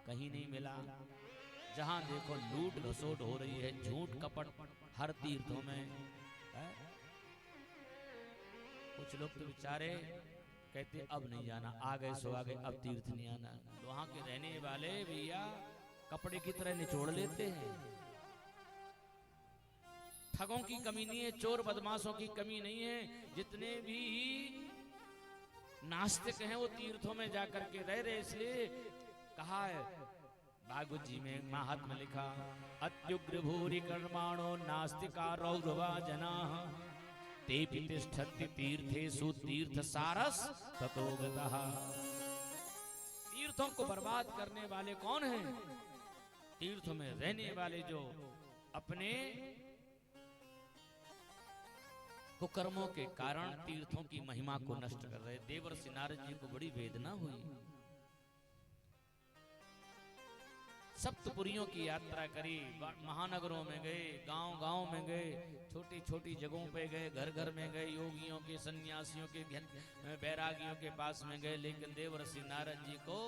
Speaker 2: कहीं नहीं मिला। जहां देखो लूट घसोट हो रही है, झूठ कपट हर तीर्थों में है। कुछ लोग तो बेचारे कहते अब नहीं जाना, आ गए सो आ गए, अब तीर्थ नहीं आना। वहां के रहने वाले भैया कपड़े की तरह निचोड़ लेते हैं। ठगों की कमी नहीं है, चोर बदमाशों की कमी नहीं है। जितने भी नास्तिक हैं वो तीर्थों में जाकर के रह रहे, इसलिए कहा है भागवत जी में महात्मा लिखा, अत्युग्र भूरि कर्माणो नास्तिका रौरवा जना ते तिष्ठन्ति तीर्थेषु तीर्थ सारस ततो गतः। तीर्थों को बर्बाद करने वाले कौन हैं? तीर्थों में रहने वाले जो अपने कुकर्मों के कारण तीर्थों की महिमा को नष्ट कर रहे। देवर्षि नारद जी को बड़ी वेदना हुई। सप्तपुरियों की यात्रा करी, महानगरों में गए, गांव-गांव में गए, छोटी-छोटी जगहों पे गए, घर-घर में गए, योगियों के, सन्यासियों के, बैरागियों के पास में गए, लेकिन देवर्षि नारद जी को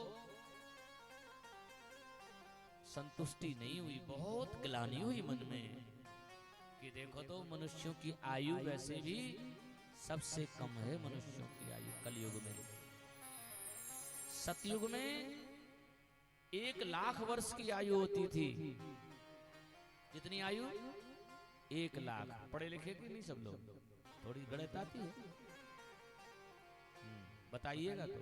Speaker 2: संतुष्टि नहीं हुई। बहुत ग्लानि हुई मन में कि देखो तो मनुष्यों की आयु वैसे भी सबसे कम है। मनुष्यों की आयु कलयुग में, सतयुग में 1,00,000 वर्ष की आयु होती थी। कितनी आयु? 1,00,000। पढ़े लिखे कि नहीं सब लोग? थोड़ी गणित आती है, बताइएगा तो।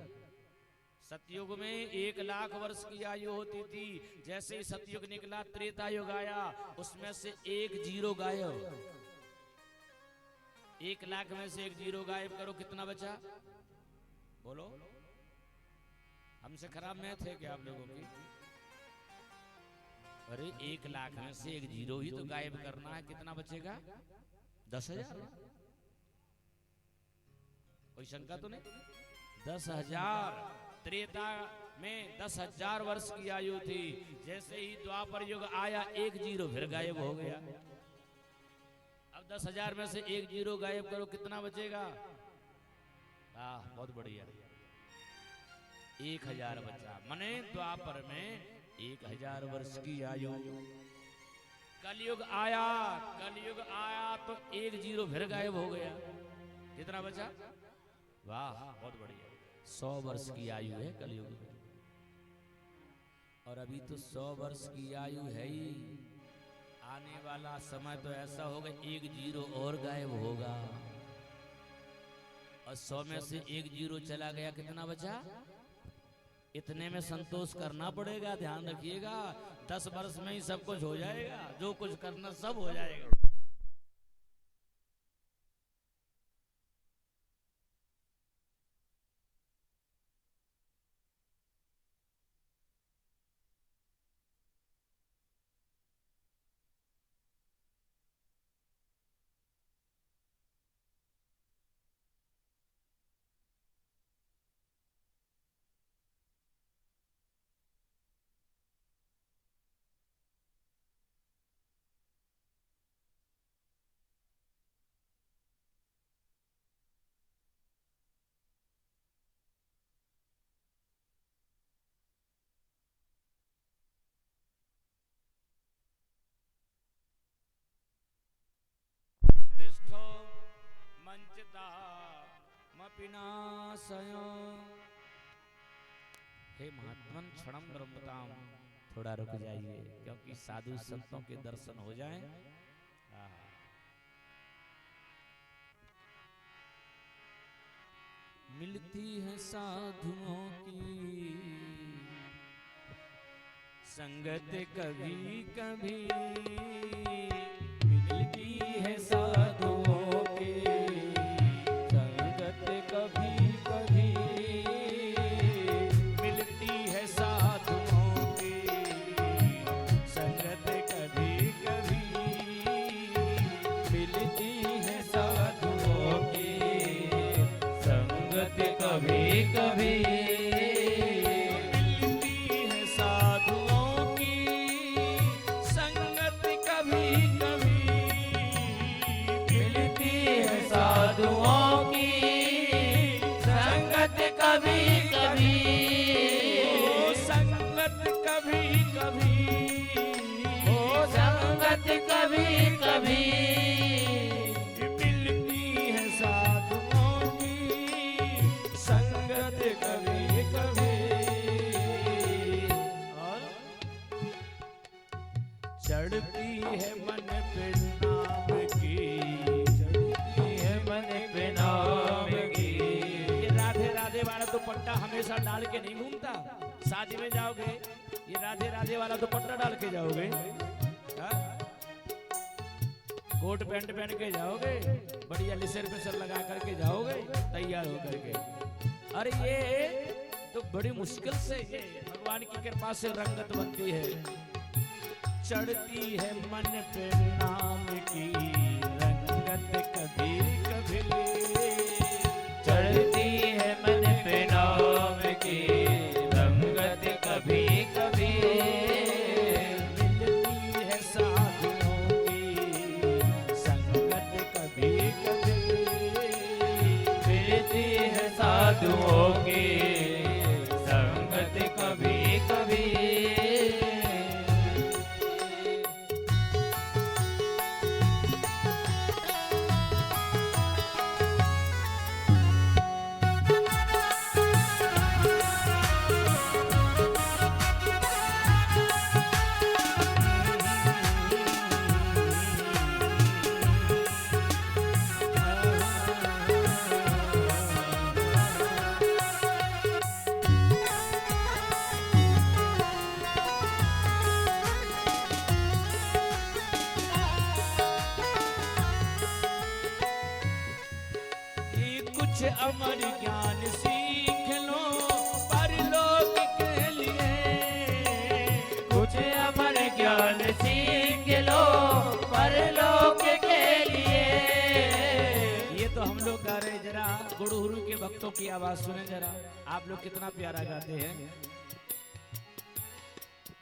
Speaker 2: सतयुग में 1,00,000 वर्ष की आयु होती थी। जैसे ही सतयुग निकला, त्रेता युग आया, उसमें से 1 जीरो गायब। 1,00,000 में से 1 जीरो गायब करो, कितना बचा? बोलो। हमसे खराब मैथ है क्या आप लोगों की? अरे 1,00,000 में से 1 जीरो ही तो गायब करना है, कितना बचेगा? 10,000। कोई शंका तो नहीं? 10,000। त्रेता में 10,000 वर्ष की आयु थी। जैसे ही द्वापर युग आया, 1 जीरो फिर गायब हो गया। अब 10,000 में से 1 जीरो गायब करो, कितना बचेगा? बहुत बढ़िया, 1,000 बचा। मने द्वापर में 1,000 वर्ष की आयु। कलयुग आया, कलयुग आया तो 1 जीरो फिर गायब हो गया। कितना बचा? वाह, बहुत बढ़िया। 100 वर्ष की आयु है कलयुग में, और अभी तो 100 वर्ष की आयु है ही। आने वाला समय तो ऐसा होगा 1 जीरो और गायब होगा, और 100 में से 1 जीरो चला गया, कितना बचा? इतने में संतोष करना पड़ेगा। ध्यान रखिएगा, 10 वर्ष में ही सब कुछ हो जाएगा। जो कुछ करना सब हो जाएगा। हे महात्मन क्षणम ब्रह्मताम, थोड़ा रुक जाइए, क्योंकि साधु संतों के दर्शन हो जाएं। मिलती है साधुओं की संगत कभी कभी, मिलती है साधुओं की संगत कभी कभी, मिलती है साधुओं की संगत कभी कभी, मिलती है साधुओं की संगत कभी कभी, चढ़ती है मन पे नाम की,
Speaker 1: चढ़ती है मन पे नाम की।
Speaker 2: ये राधे राधे वाला दुपट्टा हमेशा डाल के नहीं घूमता। शादी में जाओगे ये राधे राधे वाला दुपट्टा डाल के जाओगे, हाँ? कोट पैंट पहन के जाओगे, बढ़िया लिसर पिसर लगा करके जाओगे तैयार होकर के। अरे ये तो बड़ी मुश्किल से ये भगवान की कृपा से रंगत बनती है। चढ़ती है मन पे नाम की रंगत कभी कभी,
Speaker 1: चढ़ती है मन पे नाम की रंगत कभी कभी।
Speaker 2: मिलती है साधुओं की संगत कभी कभी,
Speaker 1: मिलती है साधुओं की संगत कभी कभी।
Speaker 2: कुछ अमर ज्ञान सीख लो परलोक के लिए,
Speaker 1: कुछ अमर ज्ञान सीख लो परलोक के लिए।
Speaker 2: ये तो हम लोग गा रहे, जरा गुरुहुरु के भक्तों की आवाज सुने जरा, आप लोग कितना प्यारा गाते हैं।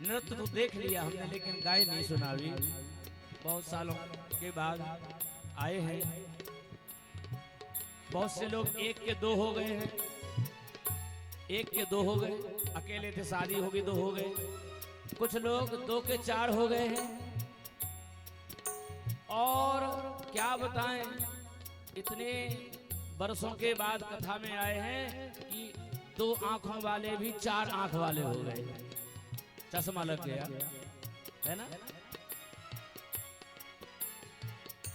Speaker 2: नृत्य तो देख लिया हमने लेकिन गाए नहीं सुना अभी, बहुत सालों के बाद आए हैं। बहुत से लोग एक के दो हो गए हैं, एक के दो हो गए, अकेले थे शादी होगी दो हो गए। कुछ लोग दो के चार हो गए हैं। और क्या बताएं, इतने बरसों के बाद कथा में आए हैं कि दो आंखों वाले भी चार आंख वाले हो गए, चश्मा लग गया है ना।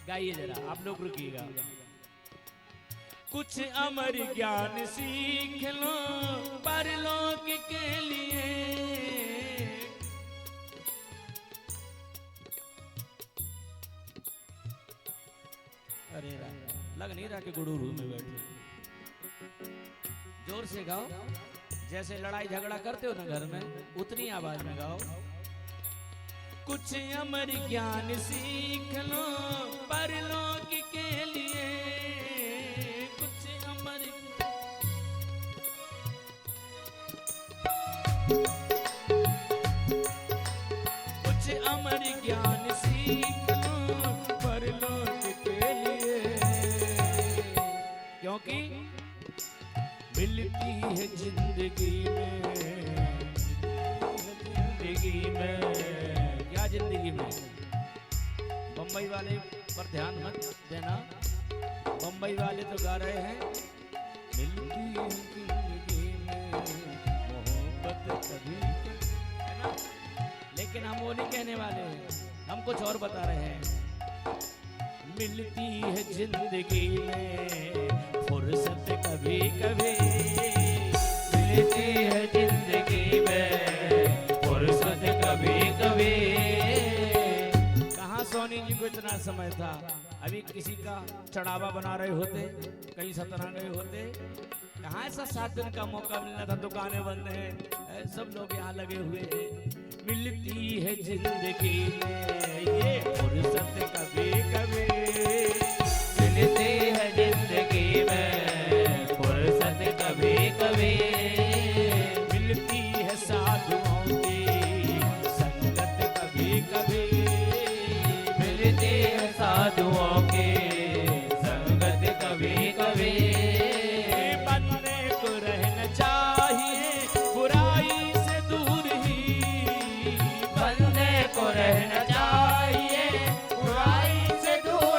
Speaker 2: गाइए जरा, आप लोग रुकिएगा। कुछ अमर ज्ञान सीख लो परलोक के लिए, अरे लग नहीं रहा कि गुरुरू में बैठे। जोर से गाओ, जैसे लड़ाई झगड़ा करते हो ना घर में, उतनी आवाज में गाओ। कुछ अमर ज्ञान सीख लो परलोक के लिए, कुछ अमर कुछ अमर ज्ञान सीख लो परलोक के लिए, क्योंकि मिलती है जिंदगी में क्या जिंदगी में। बम्बई वाले पर ध्यान मत देना, बम्बई वाले तो गा रहे हैं मिलती है जिंदगी में मोहब्बत कभी, है ना। लेकिन हम वो नहीं कहने वाले हैं, हम कुछ और बता रहे हैं। मिलती है जिंदगी में फुर्सत कभी कभी,
Speaker 1: मिलती है जिंदगी में फुर्सत कभी कभी।
Speaker 2: कहाँ सोनी जी को इतना समय था, अभी किसी का चढ़ावा बना रहे होते, कहीं सतना गए होते, कहाँ ऐसा 7 दिन का मौका मिलना था, दुकानें बंद हैं, सब लोग यहाँ लगे हुए हैं। मिलती है जिंदगी में ये फुर्सत कभी कभी,
Speaker 1: मिलती है जिंदगी में फुर्सत कभी कभी।
Speaker 2: मिलती है साधुओं की संगत कभी कभी,
Speaker 1: मिलती है साधुओं की संगत कभी कभी।
Speaker 2: बनने को रहना चाहिए बुराई से दूर ही,
Speaker 1: बनने को रहना चाहिए बुराई से दूर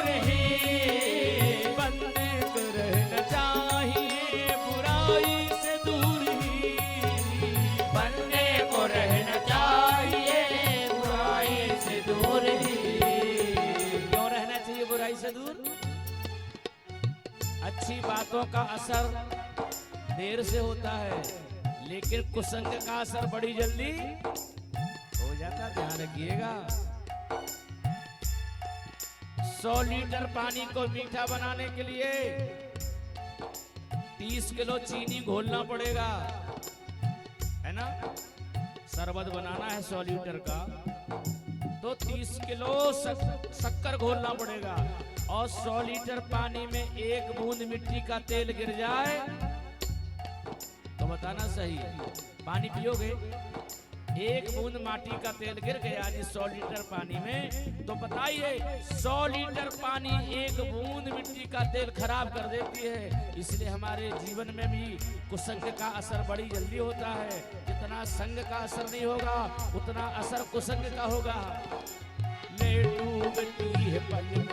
Speaker 2: बातों का असर देर से होता है, लेकिन कुसंग का असर बड़ी जल्दी हो जाता। ध्यान रखिएगा। 100 लीटर पानी को मीठा बनाने के लिए 30 किलो चीनी घोलना पड़ेगा, है ना। शरबत बनाना है 100 लीटर का, तो 30 किलो शक्कर घोलना पड़ेगा। और 100 लीटर पानी में 1 बूंद मिट्टी का तेल गिर जाए तो बताना सही, पानी पियोगे? 1 बूंद माटी का तेल गिर गया जिस 100 लीटर पानी में, तो बताइए 100 लीटर पानी 1 बूंद मिट्टी का तेल खराब कर देती है। इसलिए हमारे जीवन में भी कुसंग का असर बड़ी जल्दी होता है। जितना संग का असर नहीं होगा उतना असर कुसंग का होगा। ले डूबती है पल में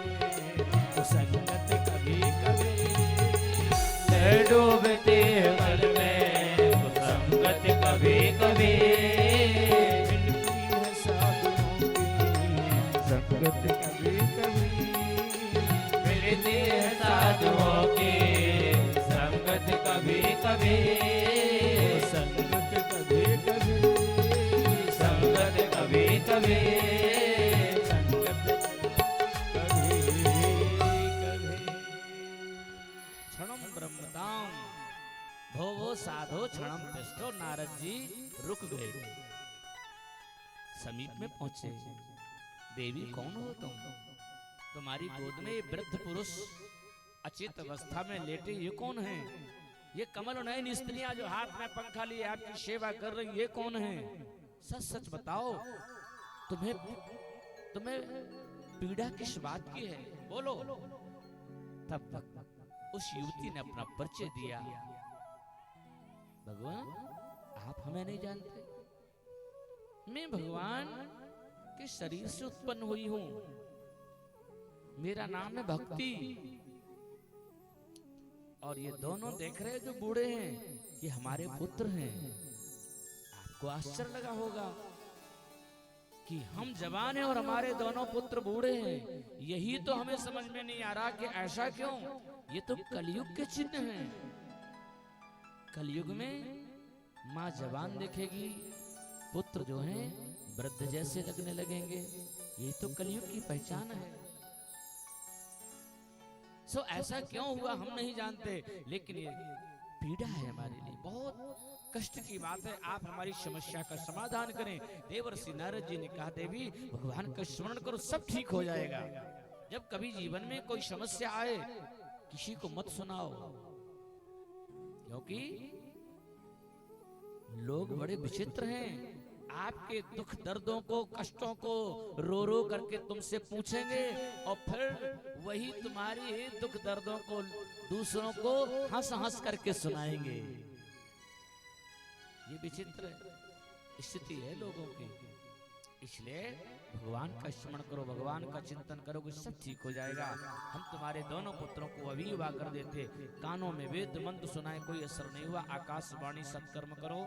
Speaker 2: कुसंगत कभी कभी,
Speaker 1: ले डूबती है पल में कुसंगत कभी कभी,
Speaker 2: संगत कभी कभी,
Speaker 1: मिलती है साधुओं की संगत कभी कभी,
Speaker 2: संगत कभी कभी,
Speaker 1: संगत कभी कभी,
Speaker 2: संगत कभी कभी। क्षणम ब्रह्मताम भोवो साधो क्षणम तिष्ठो। नारद जी रुक गए, समीप में पहुंचे। देवी कौन हो तुम? तुम्हारी गोद में ये वृद्ध पुरुष अचेत अवस्था में लेटे, ये कौन है? ये कमल नयन स्त्रियां जो हाथ में पंखा लिए आपकी सेवा कर रही, ये कौन है? सच सच बताओ, तुम्हें तुम्हें पीड़ा किस बात की है? बोलो। तब उस युवती ने अपना परिचय दिया। भगवान, आप हमें नहीं जानते, मैं भगवान के शरीर से उत्पन्न हुई हूं, मेरा नाम है भक्ति। और ये दोनों देख रहे जो बूढ़े हैं, ये हमारे पुत्र हैं। आपको आश्चर्य लगा होगा कि हम जवान हैं और हमारे दोनों पुत्र बूढ़े हैं। यही तो हमें समझ में नहीं आ रहा कि ऐसा क्यों। ये तो कलयुग के चिन्ह हैं। कलयुग में माँ जवान देखेगी, पुत्र जो हैं वृद्ध जैसे लगने लगेंगे। ये तो कलयुग की पहचान है। सो ऐसा क्यों हुआ हम नहीं जानते, लेकिन ये पीड़ा है हमारे लिए, बहुत कष्ट की बात है। आप हमारी समस्या का समाधान करें। देवर्षि नारद जी ने कहा, देवी भगवान का स्मरण करो, सब ठीक हो जाएगा। जब कभी जीवन में कोई समस्या आए, किसी को मत सुनाओ, क्योंकि लोग बड़े विचित्र हैं। आपके दुख दर्दों को, कष्टों को रो रो करके तुमसे पूछेंगे और फिर वही तुम्हारी दुख दर्दों को दूसरों को हंस हंस करके सुनाएंगे। ये विचित्र स्थिति है लोगों की। इसलिए भगवान का स्मरण करो, भगवान का चिंतन करोगे, सब ठीक हो जाएगा। हम तुम्हारे दोनों पुत्रों को अभी युवा कर देते, कानों में वेद मंत्र सुनाए, कोई असर नहीं हुआ। आकाशवाणी सत्कर्म करो।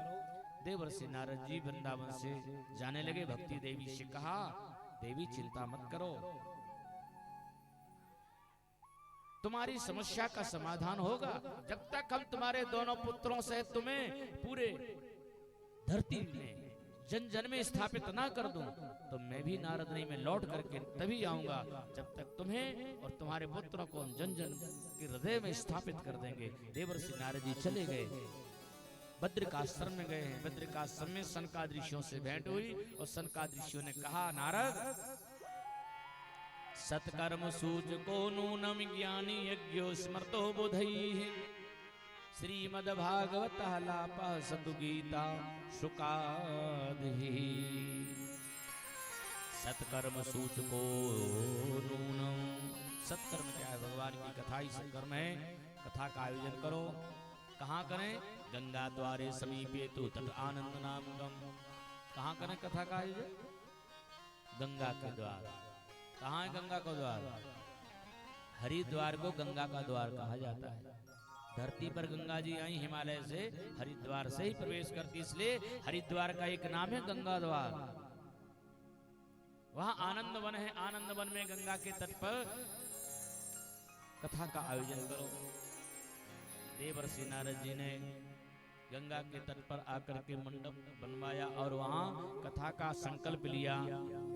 Speaker 2: देवर्षि नारद जी वृंदावन से जाने लगे। भक्ति देवी से कहा, देवी चिंता मत करो, तुम्हारी समस्या का समाधान होगा। जब तक हम तुम्हारे दोनों पुत्रों से तुम्हें पूरे धरती में जन जन में स्थापित ना कर दूं, तो मैं भी नारद नहीं में लौट करके तभी आऊंगा जब तक तुम्हें और तुम्हारे पुत्रों को जन जन के हृदय में स्थापित कर देंगे। देवर्षि नारद जी चले गए, बद्रिकाश्रम में गए हैं। बद्रिकाश्रम में सनकादिऋषियों से भेंट हुई और सनकादिऋषियों ने कहा, नारद सत्कर्म सूचको नूनम ज्ञानी यज्ञो स्मृतो बुधैः श्रीमद्भागवत लापा सतु गीता शुकादिः। सत्कर्म सूचको नूनम, सत्कर्म क्या है? भगवान की कथा ही सत्कर्म है। कथा का आयोजन करो। कहाँ करें? गंगा द्वारे समीपे तु तट आनंद नाम गम। कहाँ करें कथा का आयोजन? गंगा के द्वार। कहाँ है गंगा का द्वार? हरिद्वार को गंगा का द्वार कहा जाता है। धरती पर गंगा जी आई हिमालय से, हरिद्वार से ही प्रवेश करती, इसलिए हरिद्वार का एक नाम है गंगा द्वार। वहां आनंद वन है। आनंद वन में गंगा के तट पर कथा का आयोजन करो। देवर्षि नारद जी ने गंगा के तट पर आकर के मंडप बनवाया और वहां कथा का संकल्प लिया।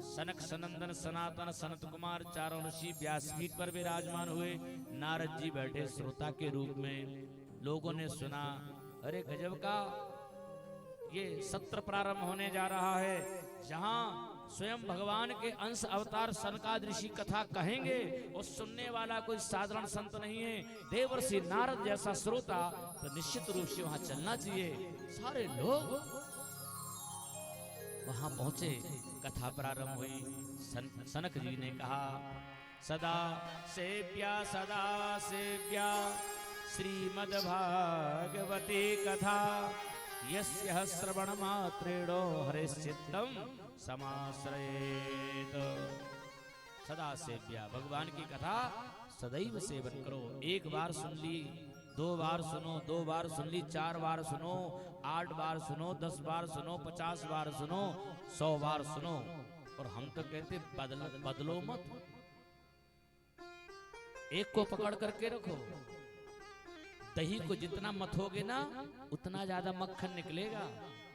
Speaker 2: सनक सनंदन सनातन सनत कुमार चारों ऋषि व्यासपीठ पर विराजमान हुए। नारद जी बैठे श्रोता के रूप में। लोगों ने सुना, अरे गजब का ये सत्र प्रारंभ होने जा रहा है, जहां स्वयं भगवान के अंश अवतार सनकाद ऋषि कथा कहेंगे और सुनने वाला कोई साधारण संत नहीं है, देवर्षि नारद जैसा श्रोता, तो निश्चित रूप से वहां चलना चाहिए। सारे लोग वहां पहुंचे, कथा प्रारंभ हुई। सनक जी ने कहा, सदा सेव्या श्रीमद्भागवती कथा यस्य श्रवण मात्रेणो हरिश्चित्तम समाश्रयेत। सदा सेव्या, भगवान की कथा सदैव सेवन करो। एक बार सुन ली, 2 बार सुनो, 2 बार सुन ली, 4 बार सुनो, 8 बार सुनो, 10 बार सुनो, 50 बार सुनो, 100 बार सुनो। और हम तो कहते बदलो मत, एक को पकड़ करके रखो। दही को जितना मथोगे ना उतना ज्यादा मक्खन निकलेगा।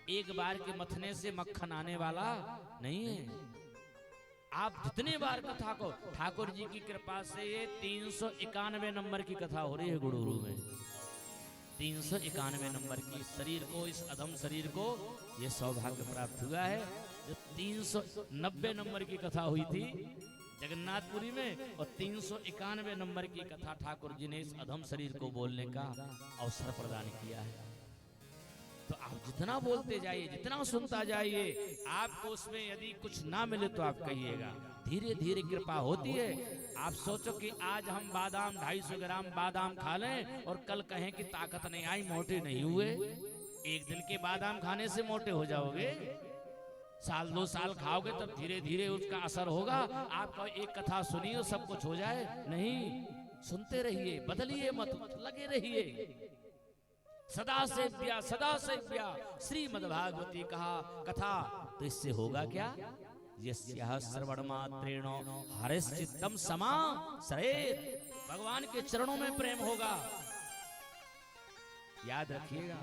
Speaker 2: एक बार के मथने से मक्खन आने वाला नहीं है। आप जितने बार कथा को, ठाकुर जी की कृपा से ये 391 नंबर की कथा हो रही है गुड़ुरु में। 391 नंबर की शरीर को, इस अधम शरीर को ये सौभाग्य प्राप्त हुआ है। जो 390 नंबर की कथा हुई थी जगन्नाथपुरी में, और 391 नंबर की कथा ठाकुर जी ने इस अधम शरीर को बोलने का अवसर प्रदान किया है। तो आप जितना बोलते जाइए, जितना सुनता जाइए, आपको उसमें यदि कुछ ना मिले तो आप कहिएगा। धीरे धीरे कृपा होती है। आप सोचो कि आज हम बादाम 250 ग्राम बादाम खा लें और कल कहें कि ताकत नहीं आई, मोटे नहीं हुए। एक दिन के बादाम खाने से मोटे हो जाओगे, साल 2 साल खाओगे तब धीरे धीरे उसका असर होगा। आपका एक कथा सुनिए सब कुछ हो जाए? नहीं, सुनते रहिए, बदलिए मत, लगे रहिए। सदा सेव्या श्रीमद्भागवती कहा कथा, तो इससे होगा क्या? यस्याः श्रवण मात्रेण हरिश्चित्तम समाश्रयेत। भगवान के चरणों में प्रेम होगा, याद रखिएगा।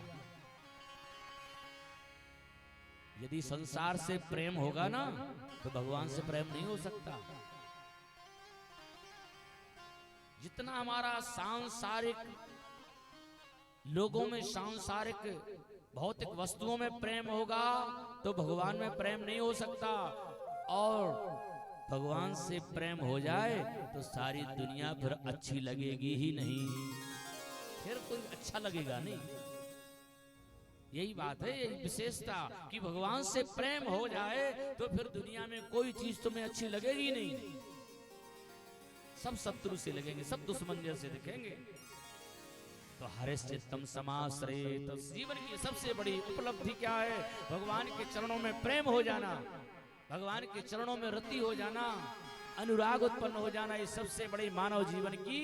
Speaker 2: यदि संसार से प्रेम होगा ना तो भगवान से प्रेम नहीं हो सकता। जितना हमारा सांसारिक लोगों में, सांसारिक भौतिक वस्तुओं में प्रेम होगा तो भगवान में प्रेम नहीं हो सकता। और भगवान से प्रेम हो जाए तो सारी दुनिया फिर अच्छी लगेगी ही नहीं, फिर कोई अच्छा लगेगा नहीं। यही बात है, यही विशेषता कि भगवान से प्रेम हो जाए तो फिर दुनिया में कोई चीज तुम्हें अच्छी लगेगी नहीं। सब शत्रु से लगेंगे, सब दुश्मन जैसे दिखेंगे। तो हरिश्चित्तम समाश्रयेत, तो जीवन की सबसे बड़ी उपलब्धि क्या है? भगवान के चरणों में प्रेम हो जाना, भगवान के चरणों में रति हो जाना, अनुराग उत्पन्न हो जाना। ये सबसे बड़ी मानव जीवन की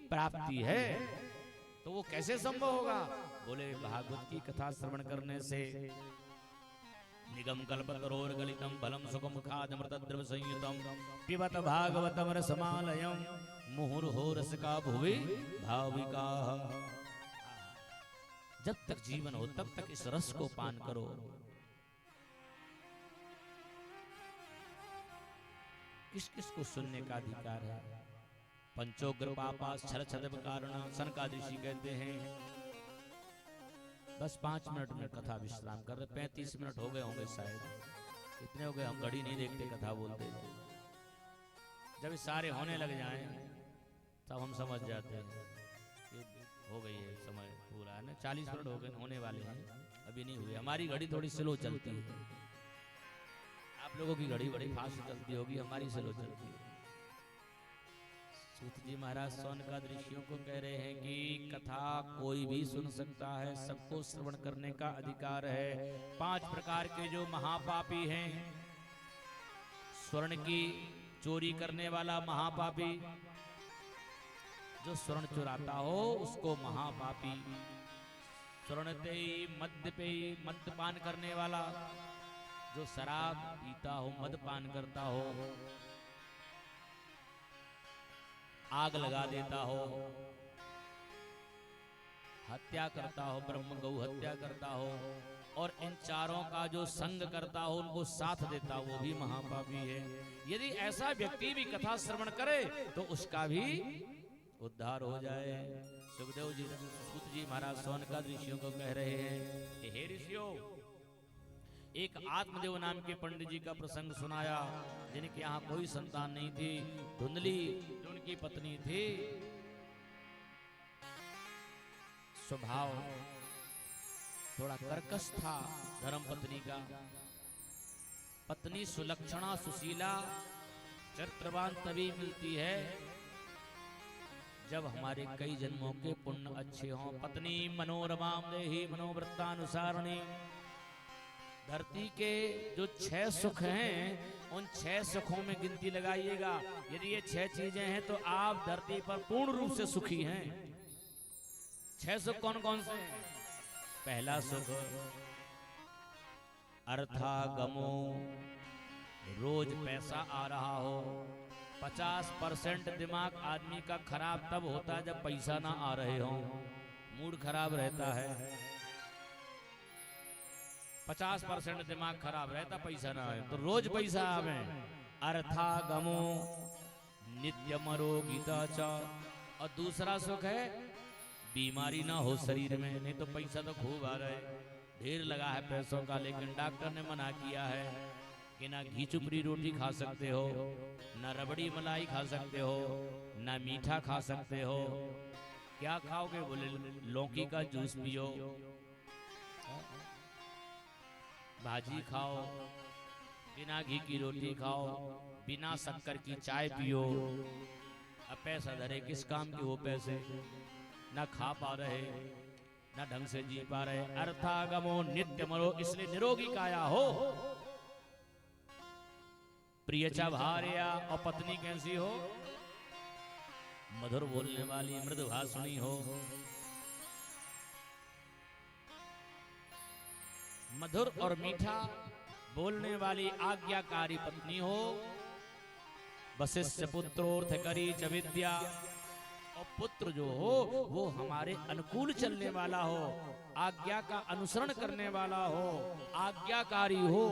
Speaker 2: प्राप्ति है। तो वो कैसे संभव होगा? बोले भागवत की कथा श्रवण करने से। निगम कल्पतरोर गलितम फलम सुखम खादमृतद्रव संयुतम पिबत भागवतम रसमालयम मुहुर्हो रसिका भुवि भाविका। जब तक जीवन हो तब तक इस रस को पान करो। किस किस को सुनने का अधिकार है? पंचोग्र पापा छल छदब कारण सनकाद ऋषि कहते हैं बस 5 मिनट में कथा विश्राम कर रहे। 35 मिनट हो गए होंगे शायद, इतने हो गए, हम घड़ी नहीं देखते, कथा बोलते। जब सारे होने लग जाएं तब हम समझ जाते हैं कि हो गई है, समय पूरा है ना। 40 मिनट हो गए, होने वाले हैं, अभी नहीं हुए। हमारी घड़ी थोड़ी स्लो चलती है, आप लोगों की घड़ी बड़ी फास्ट चलती होगी, हमारी स्लो चलती है। सूत जी महाराज सौनकाद ऋषियों को कह रहे हैं कि कथा कोई भी सुन सकता है, सबको श्रवण करने का अधिकार है। 5 प्रकार के जो महापापी हैं, स्वर्ण की चोरी करने वाला महापापी, जो स्वर्ण चुराता हो उसको महापापी, स्वर्णतेयी मद्यपेयी मद्यपान करने वाला, जो शराब पीता हो, मदपान करता हो, आग लगा देता हो, हत्या करता हो, ब्रह्म गौ हत्या करता हो और इन चारों का जो संग करता हो, उनको साथ देता हो, वो भी महापापी है। यदि ऐसा व्यक्ति भी कथा श्रवण करे तो उसका भी उद्धार हो जाए। सुखदेव जी सूत जी महाराज सोनका ऋषियों को कह रहे हैं कि हे ऋषियों, एक आत्मदेव नाम के पंडित जी का प्रसंग सुनाया, जिनके यहाँ कोई संतान नहीं थी। धुंधली जो उनकी पत्नी थी, स्वभाव थोड़ा कर्कश था धर्म पत्नी का। पत्नी सुलक्षणा सुशीला चरित्रवान तभी मिलती है जब हमारे कई जन्मों के पुण्य अच्छे हों। पत्नी मनोरमा देहि मनोवृत्तानुसारिणी। धरती के जो 6 सुख हैं, उन 6 सुखों में गिनती लगाइएगा। यदि ये 6 चीजें हैं तो आप धरती पर पूर्ण रूप से सुखी हैं। 6 सुख कौन कौन से हैं? पहला सुख अर्थागमो, रोज पैसा आ रहा हो। 50% दिमाग आदमी का खराब तब होता है जब पैसा ना आ रहे हो, मूड खराब रहता है। 50% दिमाग खराब रहता, पैसा ना आए तो रोज पैसा आवे। अर्थागमो नित्यमरो गीता च। और दूसरा सुख है बीमारी ना हो शरीर में। नहीं तो पैसा तो खूब आ रहा है, ढेर लगा है पैसों का, लेकिन डॉक्टर ने मना किया है कि ना घी चुपड़ी रोटी खा सकते हो, ना रबड़ी मलाई खा सकते हो, ना मीठा खा सकते हो। क्या खाओगे? बोले लौकी का जूस पियो, भाजी खाओ, बिना घी की रोटी खाओ, बिना शक्कर की चाय पियो। अब पैसा धरे किस काम के वो पैसे? ना खा पा रहे, ना ढंग से जी पा रहे। अर्थागमो नित्य मरो, इसलिए निरोगी काया हो। प्रियचा भार्या, और पत्नी कैसी हो? मधुर बोलने वाली, मृदुभाषिणी हो। मधुर और मीठा बोलने वाली आज्ञाकारी पत्नी हो। वशिष्ठ पुत्रोर्थ करी च विद्या। और पुत्र जो हो वो हमारे अनुकूल चलने वाला हो, आज्ञा का अनुसरण करने वाला हो, आज्ञाकारी हो,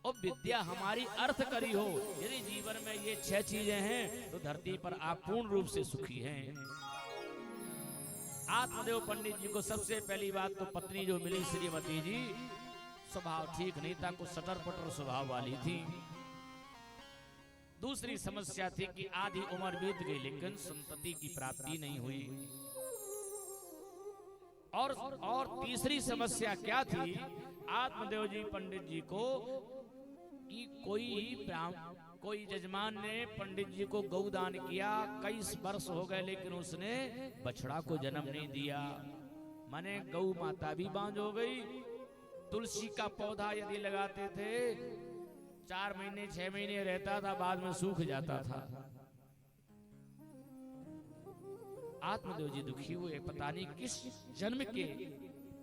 Speaker 2: और विद्या हमारी अर्थ करी हो। यदि जीवन में ये 6 चीजें हैं तो धरती पर आप पूर्ण रूप से सुखी हैं। आत्मदेव पंडित जी को सबसे पहली बात तो पत्नी जो मिली श्रीमती जी, स्वभाव ठीक नहीं था, कुछ सटर पटर स्वभाव वाली थी। दूसरी समस्या थी कि आधी उम्र बीत गई लेकिन संतति की प्राप्ति नहीं हुई। और तीसरी समस्या क्या थी आत्मदेव जी पंडित जी को, कि कोई जजमान ने पंडित जी को गौदान किया, कई वर्ष हो गए लेकिन उसने बछड़ा को जन्म नहीं दिया। माने गौ माता भी बांझ हो गई। तुलसी का पौधा यदि लगाते थे 4 महीने 6 महीने रहता था, बाद में सूख जाता था। आत्मदेव जी दुखी हुए, पता नहीं किस जन्म के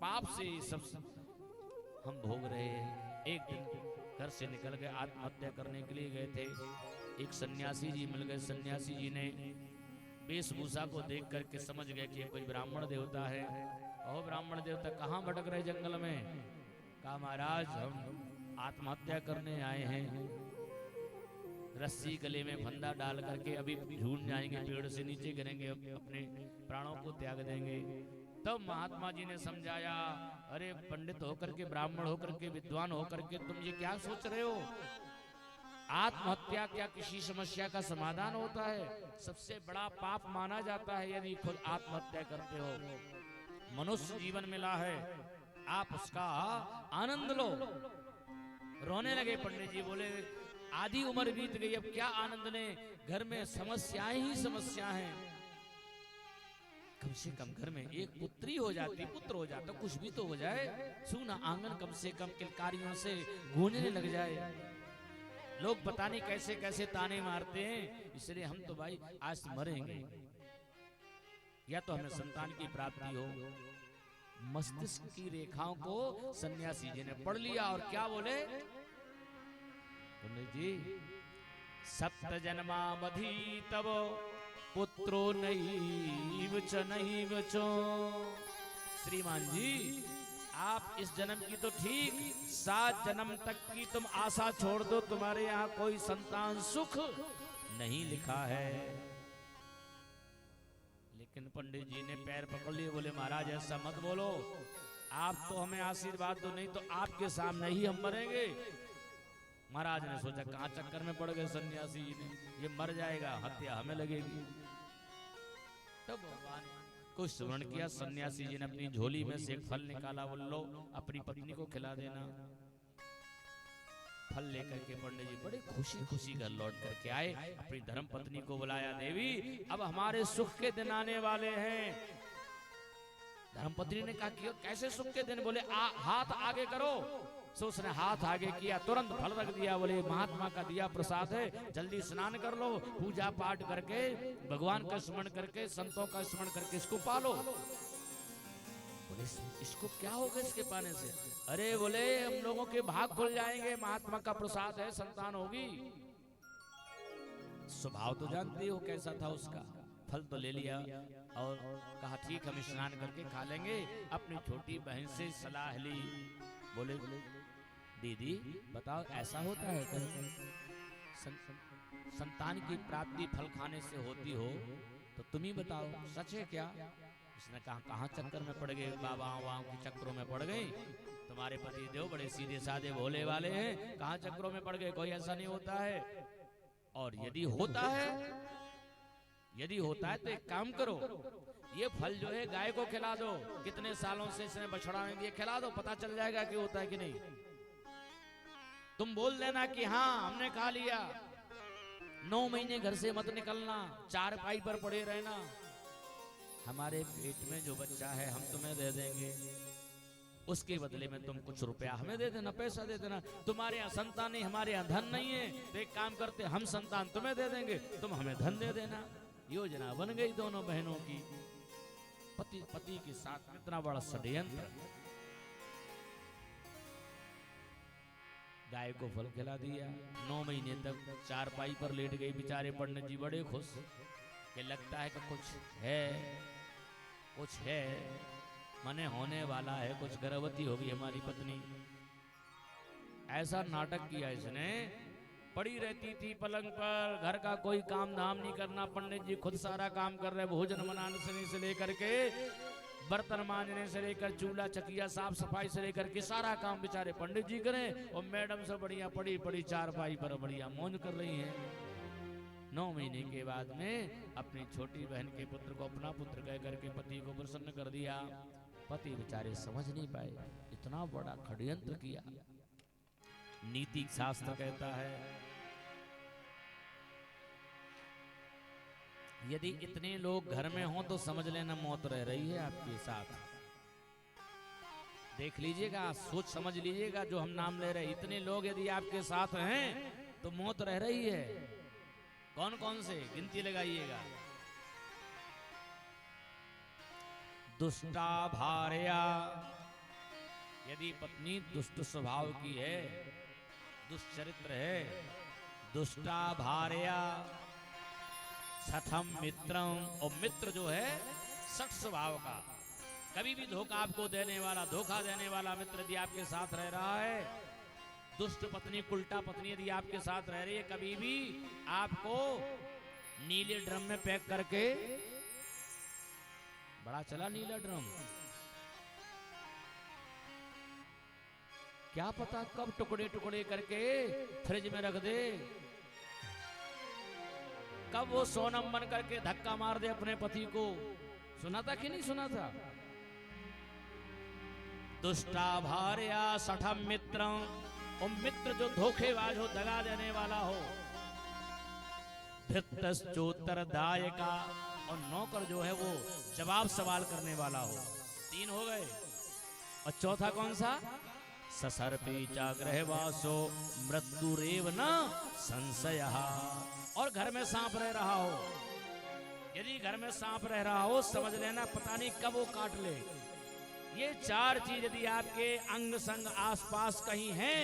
Speaker 2: पाप से सब हम भोग रहे हैं। एक दिन घर से निकल गए, आत्महत्या करने के लिए गए थे। एक सन्यासी जी मिल गए। सन्यासी जी ने वेशभूषा को देख करके समझ गए कि कोई ब्राह्मण देवता है। और ब्राह्मण देवता कहाँ भटक रहे जंगल में? कहा महाराज हम आत्महत्या करने आए हैं, रस्सी गले में फंदा डाल करके अभी झूल जाएंगे, पेड़ से नीचे गिरेंगे, अपने प्राणों को त्याग देंगे। तब महात्मा जी ने समझाया, अरे पंडित होकर के, ब्राह्मण होकर के, विद्वान होकर के तुम ये क्या सोच रहे हो? आत्महत्या क्या किसी समस्या का समाधान होता है? सबसे बड़ा पाप माना जाता है यदि खुद आत्महत्या करते हो। मनुष्य जीवन मिला है, आप उसका आनंद लो। रोने लगे पंडित जी, बोले आधी उम्र बीत गई, अब क्या आनंद ने? घर में समस्याएं ही समस्या हैं। कम से कम घर में एक पुत्री हो जाती, पुत्र हो जाता, कुछ भी तो हो जाए। सूना आंगन कम से कम किलकारियों से गूंजने लग जाए। लोग पता नहीं कैसे कैसे ताने मारते हैं। इसलिए हम तो भाई आज मरेंगे, या तो हमें संतान की प्राप्ति हो। मस्तिष्क की रेखाओं को सन्यासी जी ने पढ़ लिया और क्या बोले? पंडित जी, 7 जन्मावधि तब पुत्रो नैव च नैव चो। श्रीमान जी, आप इस जन्म की तो ठीक 7 जन्म तक की तुम आशा छोड़ दो, तुम्हारे यहाँ कोई संतान सुख नहीं लिखा है। लेकिन पंडित जी ने पैर पकड़ लिए, बोले महाराज ऐसा मत बोलो, आप तो हमें आशीर्वाद दो, नहीं तो आपके सामने ही हम मरेंगे। महाराज ने सोचा कहां चक्कर में पड़ गए सन्यासी जी ने, ये मर जाएगा, हत्या हमें लगेगी। तब भगवान को स्मरण किया। सन्यासी जी ने अपनी झोली में से एक फल निकाला, बोल लो अपनी पत्नी को खिला देना। फल लेकर के पंडित जी बड़े खुशी खुशी घर लौट करके आए, अपनी धर्म पत्नी को बुलाया, देवी अब हमारे सुख के दिन आने वाले हैं। धर्मपत्नी ने कहा कि कैसे सुख के दिन? बोले हाथ आगे करो। सो उसने हाथ आगे किया, तुरंत फल रख दिया। बोले महात्मा का दिया प्रसाद है, जल्दी स्नान कर लो, पूजा पाठ करके भगवान का स्मरण करके संतों का स्मरण करके इसको पालो। बोले इसको क्या होगा इसके पाने से? अरे बोले हम लोगों के भाग खुल जाएंगे, महात्मा का प्रसाद है, संतान होगी। स्वभाव तो जानती हो कैसा था उसका। फल तो ले लिया और कहा ठीक हम स्नान करके खा लेंगे। अपनी छोटी बहन से सलाह ली, बोले दीदी बताओ ऐसा होता है क्या? संतान की प्राप्ति फल खाने से होती हो तो तुम ही बताओ, सच है क्या? उसने कहा कहाँ चक्कर में पड़ गए, बाबा के चक्करों में पड़ गए। तुम्हारे पति देव बड़े सीधे साधे भोले वाले हैं, कहाँ चक्करों में पड़ गए? कोई ऐसा नहीं होता है। और यदि होता है तो एक काम करो, ये फल जो है गाय को खिला दो, कितने सालों से इसने बछड़ा नहीं दिया, खिला दो, पता चल जाएगा कि होता है कि नहीं। तुम बोल देना कि हाँ हमने खा लिया। 9 महीने घर से मत निकलना, 4 पाई पर पड़े रहना। हमारे पेट में जो बच्चा है हम तुम्हें दे देंगे, उसके बदले में तुम कुछ रुपया हमें दे देना, पैसा दे देना। तुम्हारे यहाँ संतान नहीं, हमारे यहाँ धन नहीं है, तो एक काम करते हम संतान तुम्हें दे देंगे, तुम हमें धन दे देना। योजना बन गई दोनों बहनों की। पति के साथ इतना बड़ा षड्यंत्र। गाय को फल खिला दिया, 9 महीने तक 4 पाई पर लेट गई। बेचारे पंडित जी बड़े खुश कि लगता है कि कुछ है मने होने वाला है, कुछ गर्भवती होगी हमारी पत्नी। ऐसा नाटक किया इसने। पड़ी रहती थी पलंग पर, घर का कोई काम धाम नहीं करना। पंडित जी खुद सारा काम कर रहे, भोजन बनाने से लेकर के बर्तन मांजने से लेकर चूल्हा चकिया साफ सफाई से लेकर के सारा काम बेचारे पंडित जी करें। और मैडम से बढ़िया पड़ी 4 पाई पर बढ़िया मौज कर रही हैं। 9 महीने के बाद में अपनी छोटी बहन के पुत्र को अपना पुत्र कह करके पति को प्रसन्न कर दिया। पति बेचारे समझ नहीं पाए, इतना बड़ा षड्यंत्र किया। नीति शास्त्र कहता है यदि इतने लोग घर में हों तो समझ लेना मौत रह रही है आपके साथ। देख लीजिएगा, सोच समझ लीजिएगा, जो हम नाम ले रहे इतने लोग यदि आपके साथ हैं तो मौत रह रही है। कौन कौन से गिनती लगाइएगा। दुष्टा भार्या, यदि पत्नी दुष्ट स्वभाव की है, दुष्चरित्र है, दुष्टा भार्या, सठम मित्रम, और मित्र जो है सठ स्वभाव का, कभी भी धोखा आपको देने वाला, धोखा देने वाला मित्र यदि आपके साथ रह रहा है। दुष्ट पत्नी, उल्टा पत्नी यदि आपके साथ रह रही है, कभी भी आपको नीले ड्रम में पैक करके, बड़ा चला नीला ड्रम, क्या पता कब टुकड़े टुकड़े करके फ्रिज में रख दे, कब वो सोनम बन करके धक्का मार दे अपने पति को। सुना था कि नहीं सुना था? दुष्टा भार्या सठम मित्रम, और मित्र जो धोखेबाज हो, दगा देने वाला हो। धृतश्चोत्तरदायिका, और नौकर जो है वो जवाब सवाल करने वाला हो। 3 हो गए। और चौथा कौन सा? ससर्पी चाग्रहवासो मृत्युरेव न संशयः, और घर में सांप रह रहा हो। यदि घर में सांप रह रहा हो समझ लेना पता नहीं कब वो काट ले। ये 4 चीज यदि आपके अंग संग आसपास कहीं हैं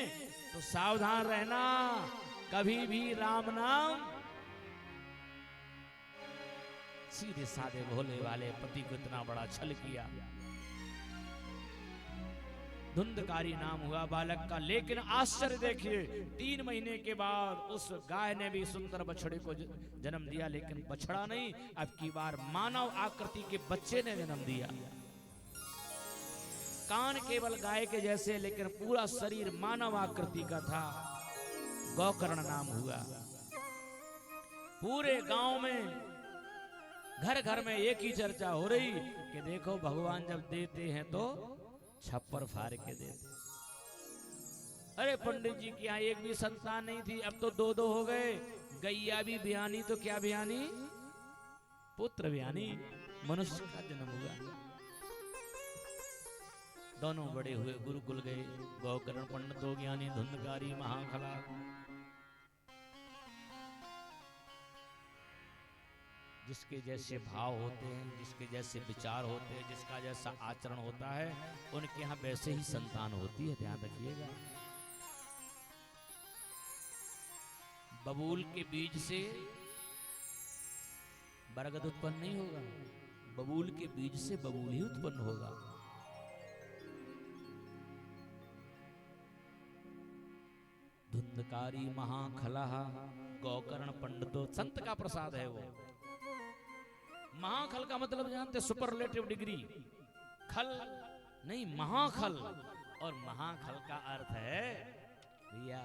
Speaker 2: तो सावधान रहना, कभी भी राम नाम सीधे साधे भोले वाले पति को इतना बड़ा छल किया। धुंधकारी नाम हुआ बालक का, लेकिन आश्चर्य देखिए 3 महीने के बाद उस गाय ने भी सुंदर बछड़े को जन्म दिया, लेकिन बछड़ा नहीं, अब की बार मानव आकृति के बच्चे ने जन्म दिया। कान केवल गाय के जैसे, लेकिन पूरा शरीर मानव आकृति का था। गौकर्ण नाम हुआ। पूरे गांव में घर घर में एक ही चर्चा हो रही कि देखो भगवान जब देते हैं तो छप्पर फाड़ के देते। अरे पंडित जी की यहाँ एक भी संतान नहीं थी, अब तो 2-2 हो गए। गैया भी ब्यानी तो क्या ब्यानी, पुत्र ब्यानी। मनुष्य का जन्म हुआ। दोनों बड़े हुए, गुरुकुल गए। गौकर्ण पंडितो ज्ञानी धुंधकारी महाखला। जिसके जैसे भाव होते हैं, जिसके जैसे विचार होते हैं, जिसका जैसा आचरण होता है, उनके यहाँ वैसे ही संतान होती है। ध्यान रखिएगा। बबूल के बीज से बरगद उत्पन्न नहीं होगा, बबूल के बीज से बबूल ही उत्पन्न होगा। धुंधकारी महाखलः गौकर्ण पंडितो, संत का प्रसाद है वो। महाखल का मतलब जानते, सुपरलेटिव डिग्री। खल नहीं, महाखल। और महाखल का अर्थ है भैया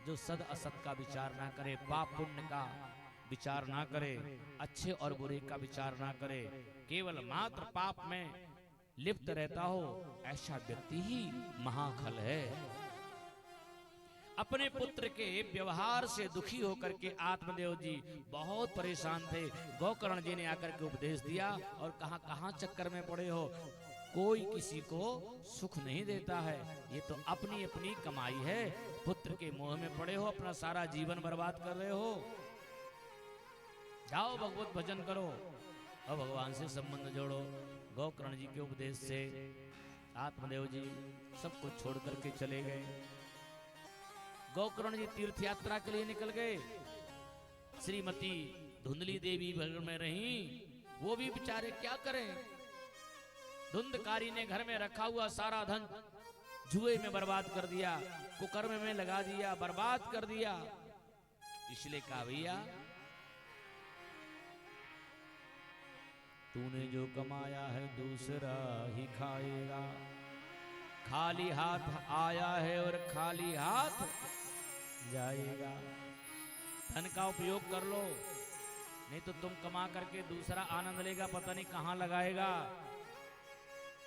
Speaker 2: जो सद असत का विचार ना करे, पाप पुण्य का विचार ना करे, अच्छे और बुरे का विचार ना करे, केवल मात्र पाप में लिप्त रहता हो, ऐसा व्यक्ति ही महाखल है। अपने पुत्र के व्यवहार से दुखी होकर के आत्मदेव जी बहुत परेशान थे। गौकर्ण जी ने आकर के उपदेश दिया और कहा, कहां चक्कर में पड़े हो, कोई किसी को सुख नहीं देता है, ये तो अपनी अपनी कमाई है। पुत्र के मोह में पड़े हो, अपना सारा जीवन बर्बाद कर रहे हो। जाओ भगवत भजन करो और भगवान से संबंध जोड़ो। गौकर्ण जी के उपदेश से आत्मदेव जी सब कुछ छोड़ करके चले गए। गौकर्ण जी तीर्थ यात्रा के लिए निकल गए। श्रीमती धुंधली देवी घर में रही, वो भी बेचारे क्या करें। धुंधकारी ने घर में रखा हुआ सारा धन जुए में बर्बाद कर दिया, कुकर्म में लगा दिया, बर्बाद कर दिया। इसलिए कहा, भैया तूने जो कमाया है दूसरा ही खाएगा। खाली हाथ आया है और खाली हाथ जाएगा। धन का उपयोग कर लो, नहीं तो तुम कमा करके दूसरा आनंद लेगा, पता नहीं कहां लगाएगा।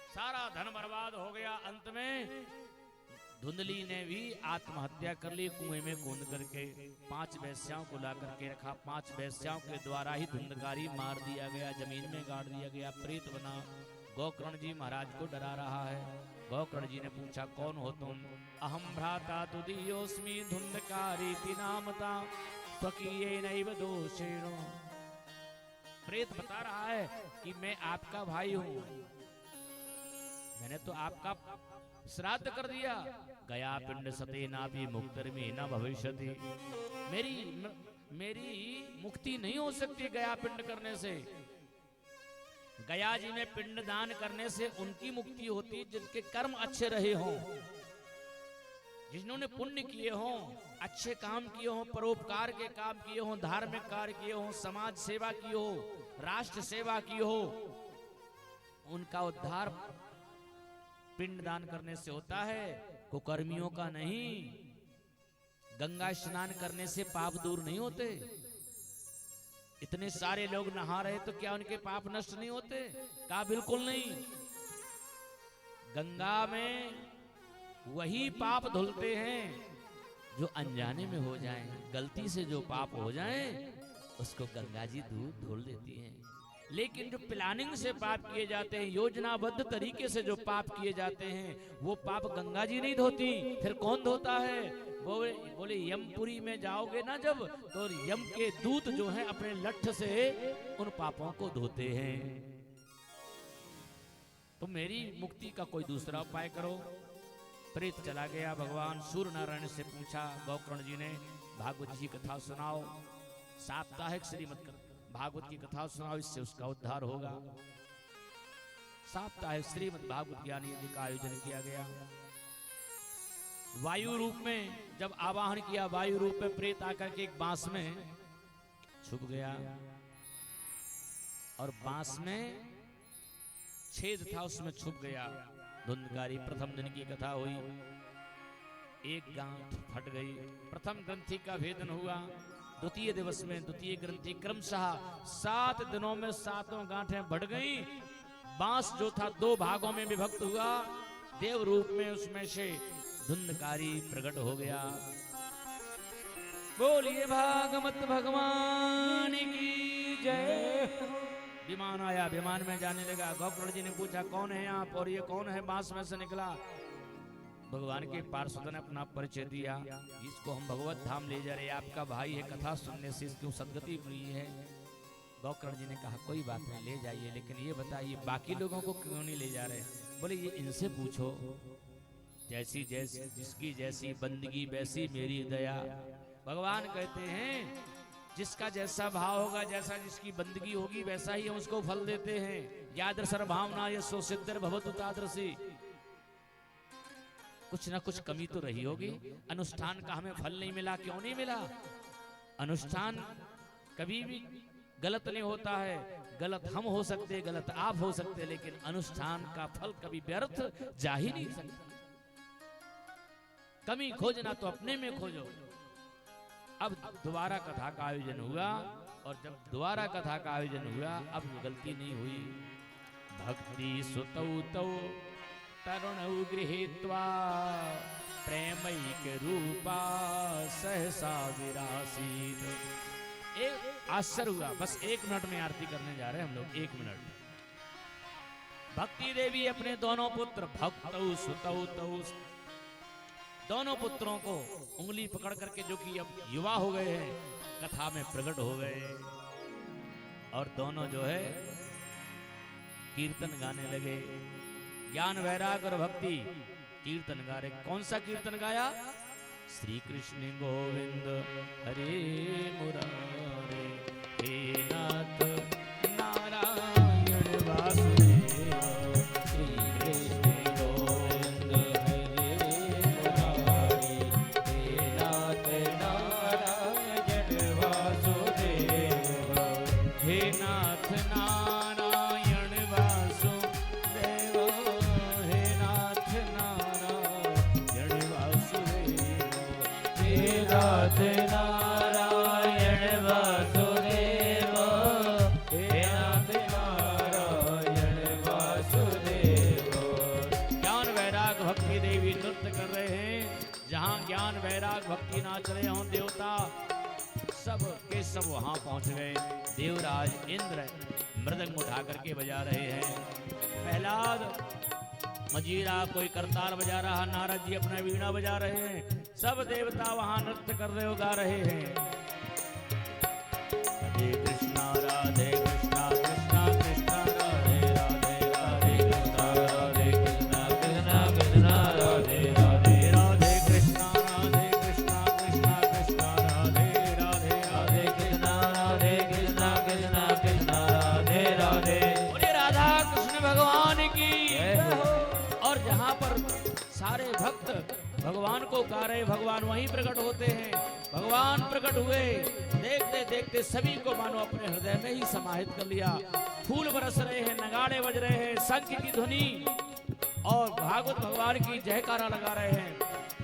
Speaker 2: सारा धन बर्बाद हो गया। अंत में धुंधली ने भी आत्महत्या कर ली, कुएं में कूद करके। 5 वेश्याओं को ला करके रखा, 5 वेश्याओं के द्वारा ही धुंधकारी मार दिया गया, जमीन में गाड़ दिया गया, प्रेत बना। गौकर्ण जी महाराज को डरा रहा है। गौकर्ण जी ने पूछा, कौन हो तुम? अहम भ्राता तुदीयोस्मि धुंधकारी नामता स्वकीये नैव दोषेण। प्रेत बता रहा है कि मैं आपका भाई हूं, मैंने तो आपका श्राद्ध कर दिया। गया पिंड सते नापि मुक्तिर्मे न भविष्यति। मेरी मुक्ति नहीं हो सकती गया पिंड करने से। गया जी में पिंड दान करने से उनकी मुक्ति होती जिनके कर्म अच्छे रहे हों, जिन्होंने पुण्य किए हों, अच्छे काम किए हों, परोपकार के काम किए हों, धार्मिक कार्य किए हों, समाज सेवा की हो, राष्ट्र सेवा की हो, उनका उद्धार पिंड दान करने से होता है, कुकर्मियों का नहीं। गंगा स्नान करने से पाप दूर नहीं होते। इतने सारे लोग नहा रहे तो क्या उनके पाप नष्ट नहीं होते? कहा बिल्कुल नहीं। गंगा में वही पाप धुलते हैं जो अनजाने में हो जाएं। गलती से जो पाप हो जाएं उसको गंगा जी धुल देती हैं। लेकिन जो प्लानिंग से पाप किए जाते हैं, योजनाबद्ध तरीके से जो पाप किए जाते हैं, वो पाप गंगा जी नहीं धोती, फिर कौन धोता है? बोले यमपुरी में जाओगे ना जब, तो यम के दूत जो हैं अपने लठ से उन पापों को धोते हैं। तो मेरी मुक्ति का कोई दूसरा उपाय करो। प्रेत चला गया। भगवान सूर्य नारायण से पूछा, गौकर्ण जी ने भागवत जी कथा सुनाओ। साप्ताहिक श्रीमद भागवत की कथा सुनाओ, इससे उसका उद्धार होगा। साप्ताहिक श्रीमद् भागवत ज्ञान यज्ञ का आयोजन किया गया। वायु रूप में जब आवाहन किया, वायु रूप में प्रेत आकर के एक बांस में छुप गया और बांस में छेद था, उसमें छुप गया। धुंधकारी प्रथम दिन की कथा हुई, एक गांठ फट गई, प्रथम ग्रंथि का भेदन हुआ। द्वितीय दिवस में द्वितीय ग्रंथि क्रमशः 7 दिनों में 7 गांठें बढ़ गई। बांस जो था 2 भागों में विभक्त हुआ। देव रूप में उसमें से धुंधकारी प्रकट हो गया। बोलिए भागवत भगवान की जय। विमान आया, विमान में जाने लगा। गोकर्ण जी ने पूछा कौन है आप, और ये कौन है बांस में से निकला। भगवान के पार्षद ने अपना परिचय दिया, इसको हम भगवत धाम ले जा रहे हैं, आपका भाई है, कथा सुनने से इसकी सदगति हुई है। गोकर्ण जी ने कहा कोई बात नहीं, ले जाइए, लेकिन ये बताइए बाकी लोगों को क्यों नहीं ले जा रहे। बोले ये इनसे पूछो, जैसी जैसी जिसकी जैसी बंदगी वैसी मेरी दया। भगवान कहते हैं जिसका जैसा भाव होगा, जैसा जिसकी बंदगी होगी, वैसा ही हम उसको फल देते हैं। यादृशर भावना यशो सिद्धर भवतु तादृशी। कुछ ना कुछ कमी तो रही होगी। अनुष्ठान का हमें फल नहीं मिला, क्यों नहीं मिला? अनुष्ठान कभी भी गलत नहीं होता है। गलत हम हो सकते, गलत आप हो सकते, लेकिन अनुष्ठान का फल कभी व्यर्थ जा ही नहीं सकता। कमी खोजना तो अपने में खोजो। अब दोबारा कथा का आयोजन हुआ, और जब दोबारा कथा का आयोजन हुआ, अब गलती नहीं हुई। भक्ति सुतौ तौ तरुणौ गृहीत्वा प्रेमैक रूपा सहसा विरासीत। एक आश्चर्य हुआ। बस 1 मिनट में आरती करने जा रहे हैं हम लोग, 1 मिनट। भक्ति देवी अपने दोनों पुत्र भक्तौ सुतौ तौ, दोनों पुत्रों को उंगली पकड़ करके, जो कि अब युवा हो गए हैं, कथा में प्रकट हो गए, और दोनों जो है कीर्तन गाने लगे। ज्ञान वैराग्य और भक्ति कीर्तन गा रहे। कौन सा कीर्तन गाया? श्री कृष्ण गोविंद हरे मुरारे, हे नाथ नारायण वासुदेव। श्री कृष्ण गोविंद हरे मुरारे, हे नाथ नारायण वासुदेव। हे नाथ नारायण वासुदेव, हे नाथ नारायण वासुदेव, हे नाथ नारायण वासुदेव, हे नाथ नारायण वासुदेव। ज्ञान वैराग भक्ति देवी नृत्य कर रहे हैं। जहाँ ज्ञान वैराग भक्ति नाच रहे हों देवता, सब के सब वहां पहुंच गए। देवराज इंद्र मृदंग उठा करके बजा रहे हैं। प्रहलाद मजीरा, कोई करताल बजा रहा, नारद जी अपना वीणा बजा रहे हैं। सब देवता वहां नृत्य कर रहे हो, गा रहे हैं। राधे कृष्णा राधे कृष्णा कृष्णा कृष्णा राधे राधे, राधे कृष्णा राधे कृष्णा कृष्णा कृष्णा राधे राधे, राधे कृष्णा राधे कृष्णा कृष्णा कृष्णा राधे राधे, राधे कृष्णा राधे कृष्णा कृष्णा कृष्णा राधे राधे। बोले राधा कृष्ण भगवान की जय हो। और जहाँ पर सारे भक्त भगवान को गा रहे, भगवान वहीं प्रकट होते हैं। भगवान प्रकट हुए, देखते देखते सभी को मानो अपने हृदय में ही समाहित कर लिया। फूल बरस रहे हैं, नगाड़े बज रहे हैं, शंख की ध्वनि और भागवत भगवान की जयकारा लगा रहे हैं।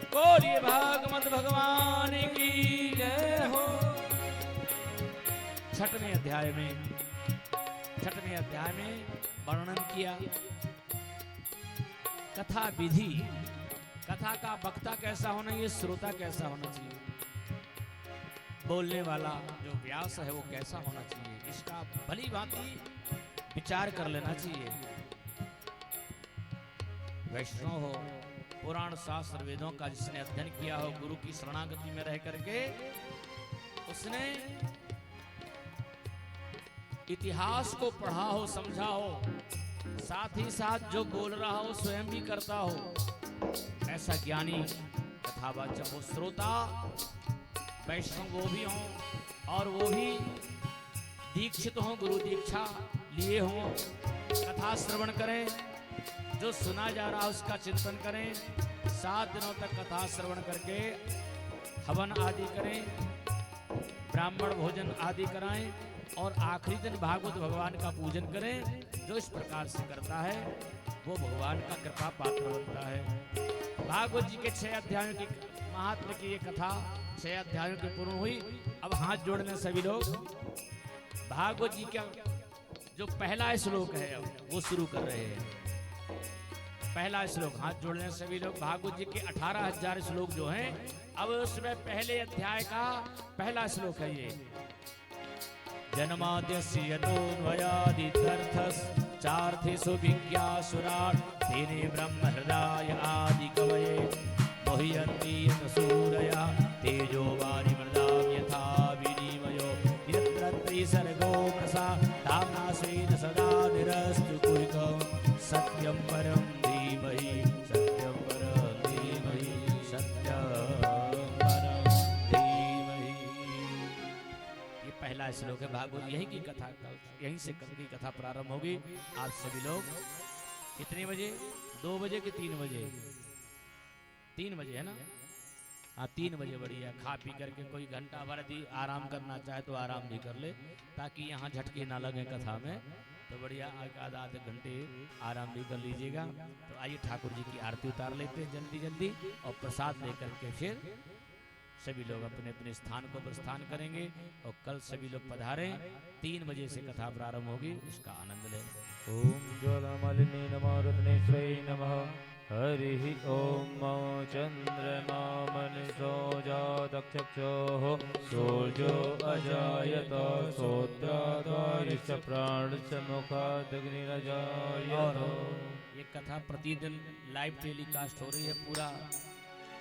Speaker 2: बोलिए भागवत भगवान की जय हो। छठवें अध्याय में वर्णन किया कथा विधि। कथा का वक्ता कैसा होना, ये श्रोता कैसा होना चाहिए, बोलने वाला जो व्यास है वो कैसा होना चाहिए, इसका भली भांति विचार कर लेना चाहिए। वैष्णव हो, पुराण शास्त्र वेदों का जिसने अध्ययन किया हो, गुरु की शरणागति में रह करके उसने इतिहास को पढ़ा हो, समझा हो, साथ ही साथ जो बोल रहा हो स्वयं भी करता हो, ऐसा ज्ञानी कथावाचक हो। श्रोता वैष्णव वो भी हों और वो भी दीक्षित हों, गुरु दीक्षा लिए हों, कथा श्रवण करें, जो सुना जा रहा है उसका चिंतन करें, 7 दिनों तक कथा श्रवण करके हवन आदि करें, ब्राह्मण भोजन आदि कराएं और आखिरी दिन भागवत भगवान का पूजन करें। जो इस प्रकार से करता है वो भगवान का कृपा पात्र बनता है। भागवत जी के 6 अध्यायों की महात्म की ये कथा 6 अध्यायों की पूर्ण हुई। अब हाथ जोड़ने सभी लोग भागवत जी का जो पहला श्लोक है अब वो शुरू कर रहे हैं। पहला श्लोक, हाथ जोड़ने सभी लोग। भागवत जी के 18,000 श्लोक जो हैं, अब उसमें पहले अध्याय का पहला श्लोक है ये। जन्माद्यस्य यतोऽन्वयादितर्थस् चार्थेषु विज्ञासुराट् तेने ब्रह्म हृदय आदि कवये मोहयन्ति यत सूरया तेजो वारिमृदां यथा विनिमयो यत्र त्रिसर्गो मृषा धाम्ना स्वेन सदा निरस्तु कुहिकं सत्यं परं धीमहि सत्यं परं धीमहि सत्यं परं धीमहि। ये पहला श्लोक है भागवत। यही की कथा, यहीं से कल की कथा प्रारंभ होगी। आप सभी लोग कितने बजे? 2 बजे कि 3 बजे? 3 बजे है ना? हाँ 3 बजे बढ़िया। खा पी करके कोई घंटा भर यदि आराम करना चाहे तो आराम भी कर ले, ताकि यहाँ झटके ना लगे कथा में। तो बढ़िया आधे घंटे आराम भी कर लीजिएगा। तो आइए ठाकुर जी की आरती उतार लेते हैं जल्दी जल्दी, और प्रसाद लेकर के फिर सभी लोग अपने अपने स्थान को प्रस्थान करेंगे। और कल सभी लोग पधारें, 3 बजे से कथा प्रारंभ होगी, इसका आनंद लें।
Speaker 1: ओम ज्वालामालिनी नमः रत्नेश्वरी नमः। हरि ओम चंद्रमा मनसो जातक्षक्षोः सूर्यो अजायत श्रोत्रादारिश्च प्राणश्च मुखादग्निरजायत।
Speaker 2: ये कथा प्रतिदिन लाइव टेलीकास्ट हो रही है। पूरा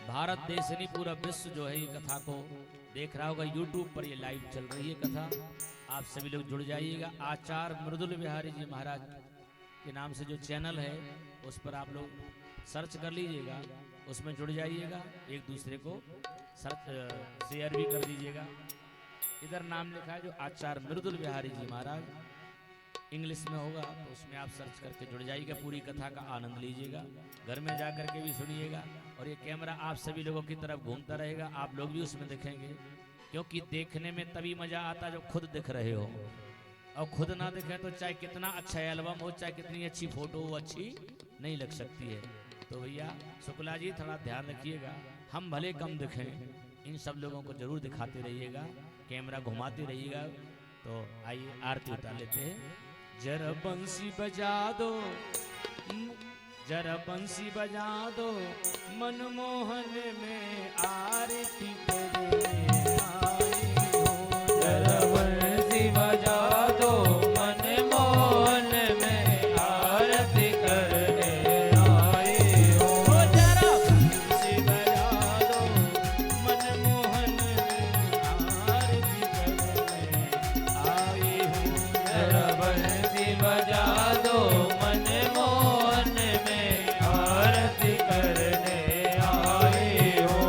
Speaker 2: भारत देश नहीं, पूरा विश्व जो है ये कथा को देख रहा होगा। यूट्यूब पर ये लाइव चल रही है कथा। आप सभी लोग जुड़ जाइएगा। आचार्य मृदुल बिहारी जी महाराज के नाम से जो चैनल है उस पर आप लोग सर्च कर लीजिएगा, उसमें जुड़ जाइएगा। एक दूसरे को सर्च शेयर भी कर दीजिएगा। इधर नाम लिखा है जो आचार्य मृदुल बिहारी जी महाराज, इंग्लिश में होगा, तो उसमें आप सर्च करके जुड़ जाइएगा। पूरी कथा का आनंद लीजिएगा, घर में जा करके भी सुनिएगा। और ये कैमरा आप सभी लोगों की तरफ घूमता रहेगा, आप लोग भी उसमें देखेंगे, क्योंकि देखने में तभी मजा आता जब खुद दिख रहे हो। और खुद ना दिखे तो चाहे कितना अच्छा एल्बम हो, चाहे कितनी अच्छी फोटो हो, अच्छी नहीं लग सकती है। तो भैया शुक्ला जी थोड़ा ध्यान रखिएगा, हम भले कम दिखें, इन सब लोगों को जरूर दिखाते रहिएगा, कैमरा घुमाते रहिएगा। तो आइए आरती उतार लेते हैं। जरा बंसी बजा दो, जरा बंसी बजा दो, मनमोहन में आरती करे आई हो।
Speaker 1: जरा बंसी बजा दो, मनमोहन में आरती करने आए हो।
Speaker 2: जरा बंसी बजा दो, मनमोहन में आरती करने आई हो।
Speaker 1: जरा बंसी बजा दो, मनमोहन में आरती करने आए हो।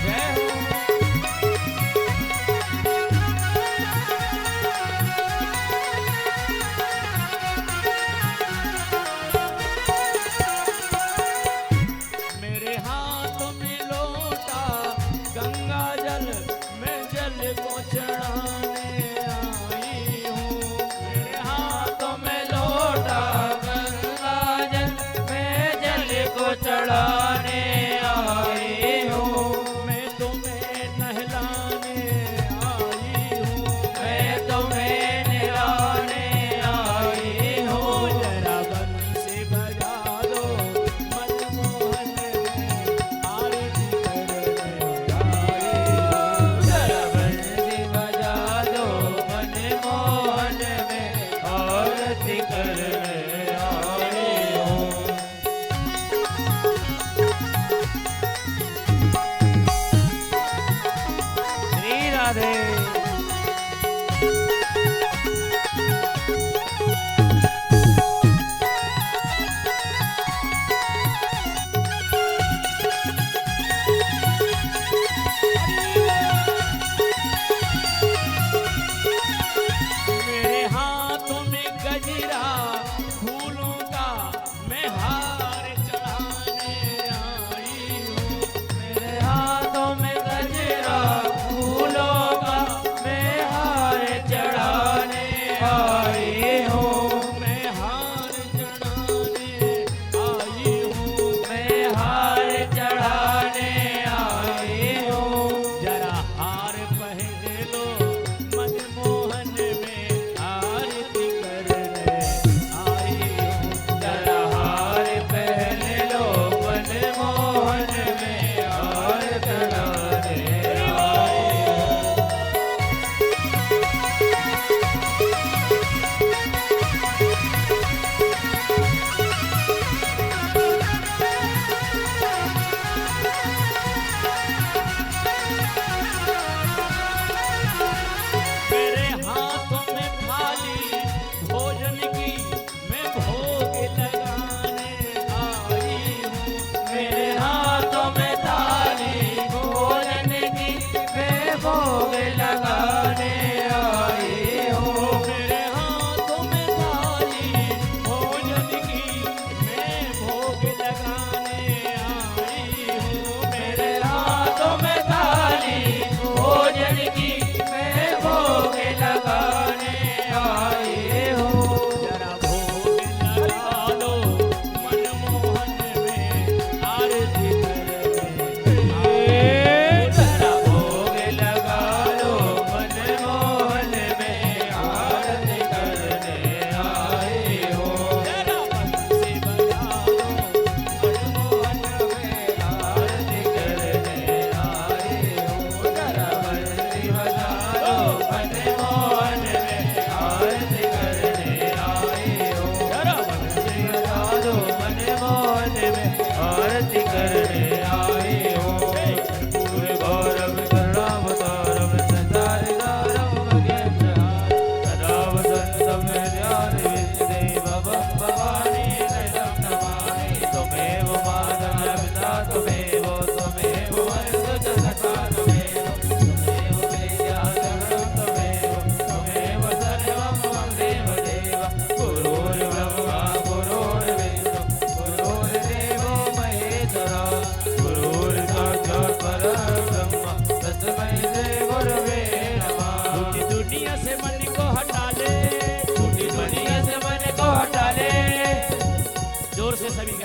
Speaker 2: जय हो। मेरे हाथ में लोटा गंगा जल में जल को चढ़ाने आई हूँ। मेरे हाथों में लोटा
Speaker 1: गंगा जल में जल को चढ़ाने आई हूँ।
Speaker 2: मैं तुम्हें नहलाने आई हूँ।
Speaker 1: मैं तुम्हें नहलाने आई हूँ।
Speaker 2: जरा बंसी बजा दो, मनमोहन में आरती करने आई हूँ।
Speaker 1: जरा बंसी बजा दो, मनमोहन में आरती करने आई हूँ।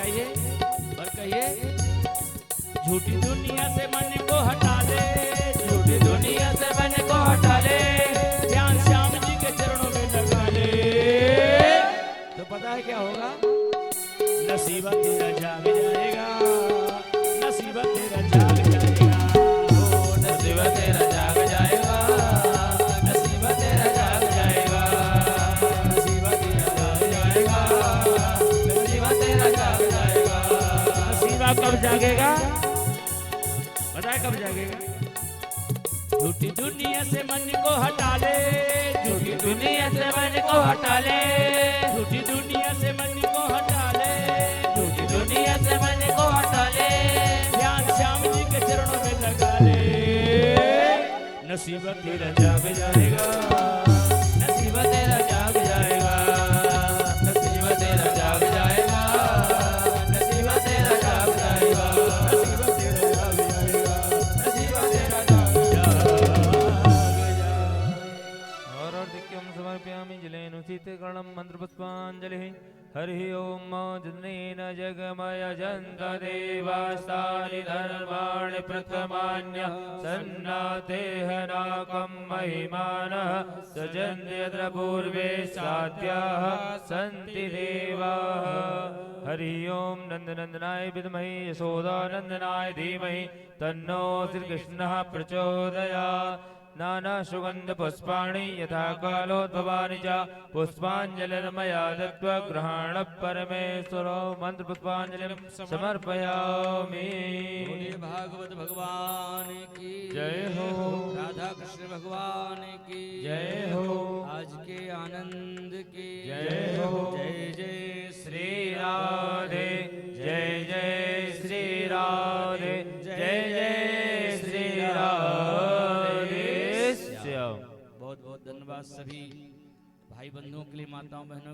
Speaker 2: जाइए और कहिए, झूठी दुनिया से मन को हटा ले,
Speaker 1: झूठी दुनिया से मन को हटा ले,
Speaker 2: ध्यान श्याम जी के चरणों में लगा ले, तो पता है क्या होगा? नसीबा तेरा जाग जाएगा, नसीबा तेरा जाग जाएगा,
Speaker 1: ओ नसीबा तेरा जाग जाएगा, नसीबा तेरा जाग जाएगा, नसीबा तेरा जाग जाएगा, नसीबा तेरा जाग जाएगा।
Speaker 2: नसीबा कब जागेगा? पता है कब जागेगा? झूठी दुनिया से मन को हटा ले,
Speaker 1: झूठी दुनिया से मन को हटा ले,
Speaker 2: झूठी दुनिया से मन को हटा ले,
Speaker 1: झूठी दुनिया से मन को हटा ले,
Speaker 2: ध्यान श्याम जी के चरणों में लगा ले, नसीबा तेरा जाग जाएगा,
Speaker 1: नसीबा तेरा जाग जाएगा, नसीबा तेरा जाग जाएगा, नसीबा तेरा जाग जाएगा,
Speaker 2: नसीबा तेरा जाग जाएगा,
Speaker 1: नसीबा तेरा जाग
Speaker 2: जाएगा।
Speaker 1: और दिक्यम समर्पयामि जलेनुचित कर्णम मंत्रपुष्पांजलिः। हरि ओम जनेन जगमय जन्त देवास्तानि धर्माणि प्रथमान्य सन्नातेह नाकं महिमानः सजन्ति यत्र पूर्वे साध्याः सन्ति देवाः। हरि ओम नंदनंदनाय विद्महे यशोदानंदनाय धीमहि तन्नो श्रीकृष्णः प्रचोदयात्। नाना सुगंध पुष्पाणि यथा कालोद्भवानि च पुष्पांजलिर्मया दत्त्वा ग्रहण परमेश्वरो मंत्र पुष्पांजलिं समर्पयामि।
Speaker 2: बोलिए भागवत भगवान की
Speaker 1: जय हो।
Speaker 2: राधा कृष्ण भगवान की
Speaker 1: जय हो।
Speaker 2: आज के आनंद की
Speaker 1: जय हो।
Speaker 2: जय जय
Speaker 1: श्री राधे जय जय श्री राधे जय जय श्री राधे।
Speaker 2: बहुत बहुत धन्यवाद सभी भाई बंधुओं के लिए, माताओं बहनों